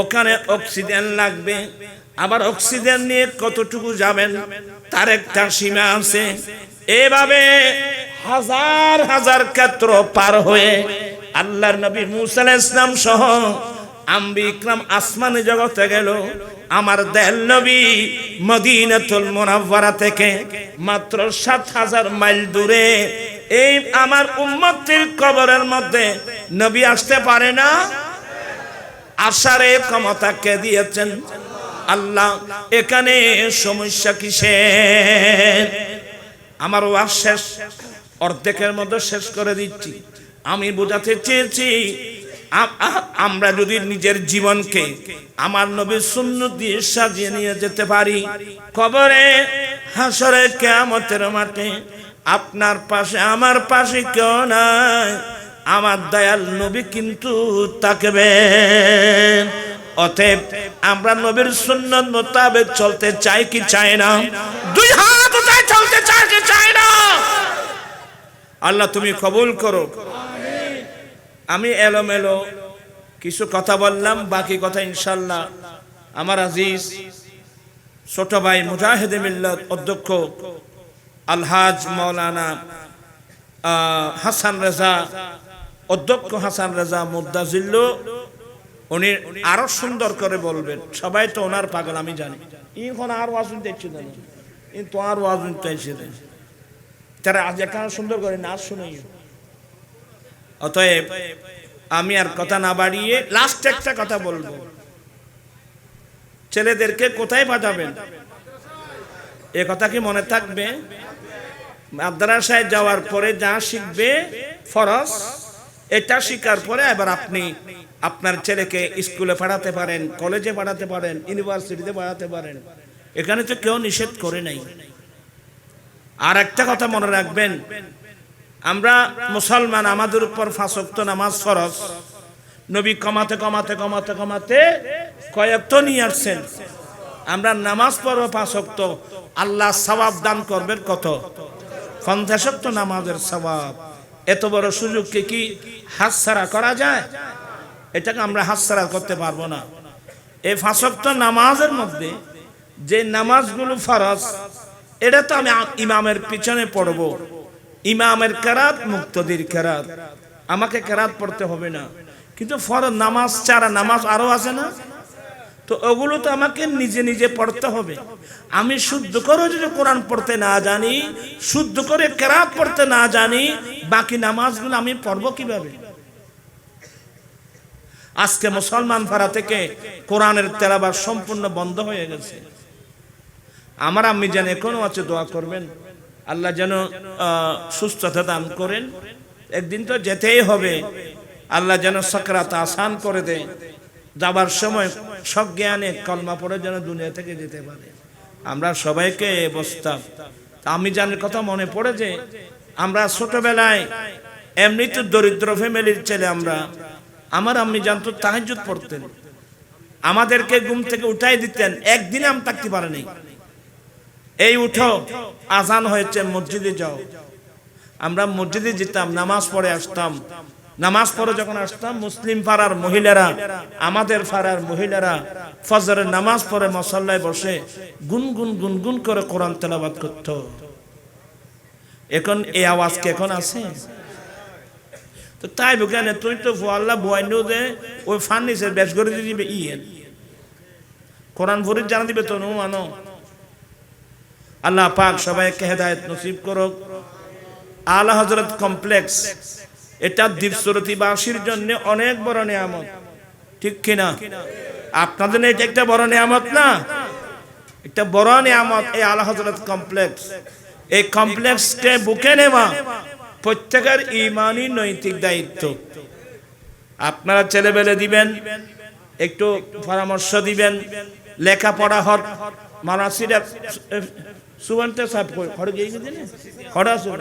ওখানে অক্সিজেন লাগবে। আবার অক্সিজেন নিয়ে কতটুকু যাবেন তার একটা সীমা আছে। এভাবে হাজার হাজার ক্ষেত্র পার হয়ে আল্লাহর নবী মুসা আলাইহিস সালাম সহ আম্বিয়া ইকরাম আসমানে জগতে গেল। আমার দয়াল নবী মদিনাতুল মুনাওয়ারা থেকে মাত্র ৭০০০ মাইল দূরে এই আমার উম্মতের কবরের মধ্যে নবী আসতে পারে না। আসারে ক্ষমতা কে দিয়েছেন? আল্লাহ। এখানে সমস্যা কিসের? আমার ওয়াজ শেষ, অর্ধেকের মধ্যে শেষ করে দিচ্ছি। আমি বোঝাতে চেয়েছি, আমরা যদি নিজের জীবনকে আমার নবীর সুন্নাত দিয়ে সাজিয়ে নিয়ে যেতে পারি, কবরে, হাসরে, কিয়ামতের মাঠে আপনার পাশে আমার পাশে কেউ নাই, আমার দয়াল নবী কিন্তু তাকবেন। অতএব আমরা নবীর সুন্নাত মোতাবেক চলতে চাই কি চাই না? দুই হাত উঠায় চলতে চাই কি চাই না? আল্লাহ তুমি কবুল করো। আমি এলোমেলো কিছু কথা বললাম, বাকি কথা ইনশাআল্লাহ আমার আজিজ ছোট ভাই মুজাহিদে মিল্লাত অধ্যক্ষ আলহাজ মাওলানা হাসান রেজা, অধ্যক্ষ হাসান রেজা মুদ্দাজিল্লু, উনি আরো সুন্দর করে বলবেন। সবাই তো ওনার পাগল আমি জানি। এখন আর ওয়াজ দেখছি না, কিন্তু আর ওয়াজ শুনতে তারা আজ এখানে সুন্দর করে নাচ শুনে। অতএব আমি আর কথা না বাড়িয়ে লাস্ট একটা কথা বলবো। ছেলেদেরকে কোথায় পাঠাবেন? এ কথা কি মনে থাকবে? মাদ্রাসায় যাওয়ার পরে যা শিখবে ফরজ, এটা শিখার পরে এবার আপনি আপনার ছেলেকে স্কুলে পাঠাতে পারেন, কলেজে পাঠাতে পারেন, ইউনিভার্সিটিতে পাঠাতে পারেন। এখানে তো কেউ নিষেধ করে নাই। আর একটা কথা মনে রাখবেন, আমরা মুসলমান, আমাদের উপর ৫ ওয়াক্ত নামাজ ফরজ। নবী কমাতে কমাতে কমাতে কমাতে কয়েক নিয়ে আসছেন। আমরা নামাজ পড়ব ৫ ওয়াক্ত, আল্লাহ সওয়াব দান করবেন কত? ৫০ ওয়াক্ত নামাজের সওয়াব। এত বড় সুযোগকে কি হাতছাড়া করা যায়? এটাকে আমরা হাতছাড়া করতে পারবো না। এই ৫ ওয়াক্ত নামাজের মধ্যে যে নামাজগুলো ফরজ, এটা তো আমি ইমামের পিছনে পড়ব। ইমামের কেরাত, মুক্তদির কেরাত, আমাকে কেরাত পড়তে হবে না। কিন্তু ফরজ নামাজ ছাড়া নামাজ আরো আছে না? তো ওগুলো তো আমাকে নিজে নিজে পড়তে হবে। আমি শুদ্ধ করে যদি কোরআন পড়তে না জানি, শুদ্ধ করে কেরাত পড়তে না জানি, বাকি নামাজগুলো আমি পড়বো কিভাবে? আজকে মুসলমান পাড়া থেকে কোরআনের তেলাওয়াত সম্পূর্ণ বন্ধ হয়ে গেছে। আমার আম্মি যেন এখনো আছে, দোয়া করবেন আল্লাহ যেন সুস্থতা দান করেন। একদিন তো যেতেই হবে, আল্লাহ যেন সাকরাত আসান করে দেয়। যাবার সময় সজ্ঞানে কলমা পড়ে যেন দুনিয়া থেকে যেতে পারে। আমরা সবাইকে বসতাম। আমি জানার কথা মনে পড়ে যে আমরা ছোটবেলায় এমনি তো দরিদ্র ফ্যামিলির ছেলে আমরা, আমার আম্মি জানতো তাহাজ্জুদ পড়তেন, আমাদেরকে ঘুম থেকে উঠাই দিতেন। একদিনে আমি থাকতে পারিনি। এই উঠো, আজান হয়েছে, মসজিদে যাও। আমরা মসজিদে যেতাম, নামাজ পড়ে আসতাম। নামাজ পড়ে যখন আসতাম, মুসলিম পাড়ার মহিলারা, আমাদের পাড়ার মহিলারা ফজরের নামাজ পড়ে মুসল্লায় বসে গুনগুন গুনগুন করে কোরআন তেলাওয়াত করত। এখন এই আওয়াজ কি এখন আছে? তো তাই বুঝেন, তুই তো আল্লাহ বয়ানো দে ওই ফার্নিচার বেশ করে দিবে, ইয়েন কোরআন ফরিদ জানা দিবে তো আনো। আল্লাহ পাক সবাইকে হেদায়েত নসিব করুক। আলা হযরত কমপ্লেক্স, এটা দ্বীপসুরতিবাসীর জন্য অনেক বড় নিয়ামত, ঠিক কিনা? আপনাদের এটা একটা বড় নিয়ামত না? একটা বড় নিয়ামত এই আলা হযরত কমপ্লেক্স। এই কমপ্লেক্সকে বুকে নেওয়া প্রত্যেকের ঈমানি নৈতিক দায়িত্ব। আপনারা ছেলেবেলে দিবেন, একটু পরামর্শ দিবেন, লেখাপড়া হর মানাসিরা সুবন্তে সাহেব হড় গিয়ে দিনে হড়া সুবন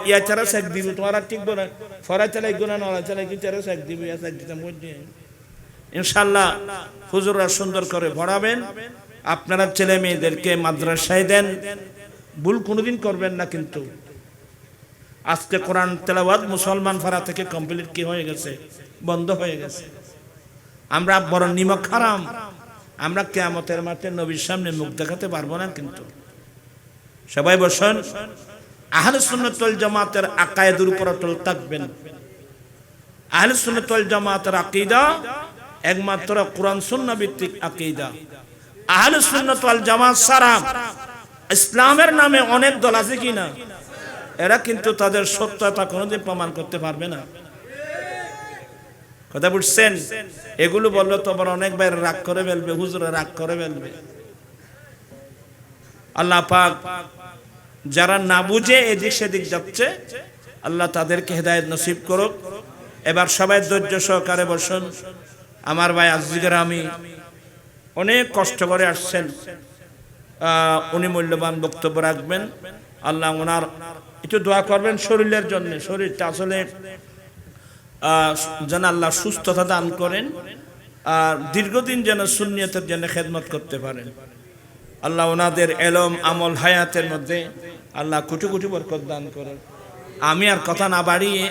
ইয়া চারা শেখ দিবি তোমার আর ঠিক বলে ফরা চালাই গুনা নড়া চালাই কি চারা শেখ দিবি ইয়া শেখ দিতাম ইনশাল্লাহ হুজুররা সুন্দর করে পড়াবেন। আপনারা ছেলে মেয়েদেরকে মাদ্রাসায় দেন, ভুল কোনোদিন করবেন না। কিন্তু আজকে কোরআন তেলাওয়াত মুসলমান ফাড়া থেকে কমপ্লিট কি হয়ে গেছে, বন্ধ হয়ে গেছে। আমরা বড় নিমক হারাম, আমরা কিয়ামতের মাঠে নবীর সামনে মুখ দেখাতে পারবো না। কিন্তু সবাই বসেন, আহলে সুন্নাত ওয়াল জামাতের আকায়েদের উপর অটল থাকবেন। আহলে সুন্নাত ওয়াল জামাতের আকীদা একমাত্র কোরআন সুন্নাহ ভিত্তিক আকীদা। আহলে সুন্নাত ওয়াল জামাত ছাড়া ইসলামের নামে অনেক দল আছে কিনা, এরা কিন্তু তাদের সত্যতা কোনোদিন প্রমাণ করতে পারবে না। কথা বুঝছেন? এগুলো বললে তো আবার অনেক ভাই রাগ করে ফেলবে, হুজুরে রাগ করে ফেলবে। আল্লাহ পাক যারা না বুঝে এদিক সেদিক যাচ্ছে, আল্লাহ তাদেরকে হেদায়েত নসিব করুক। এবার সবাই ধৈর্য সহকারে বসুন। আমার ভাই আজিজের আমি অনেক কষ্ট করে আসছেন, উনি মূল্যবান বক্তব্য রাখবেন। আল্লাহ ওনার একটু দোয়া করবেন শরীরের জন্য। শরীরটা আসলে যেন আল্লাহ সুস্থতা দান করেন, আর দীর্ঘদিন যেন সুন্নিয়তের জন্য খেদমত করতে পারেন। আল্লাহ ওনাদের এলম আমল হায়াতের মধ্যে আল্লাহ কোটি কোটি বরকত দান করেন। আমি আর কথা না বাড়িয়ে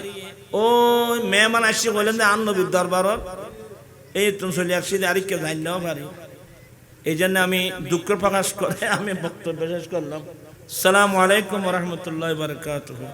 ওই মেহমান আসছে বললেন যে নবীর দরবারত এই তুমি চলে আসছি, আরেককে জানলেও পারি। এই জন্য আমি দুঃখ প্রকাশ করে আমি বক্তব্য শেষ করলাম। আসসালামু আলাইকুম ওয়া রাহমাতুল্লাহি ওয়া বারাকাতুহু।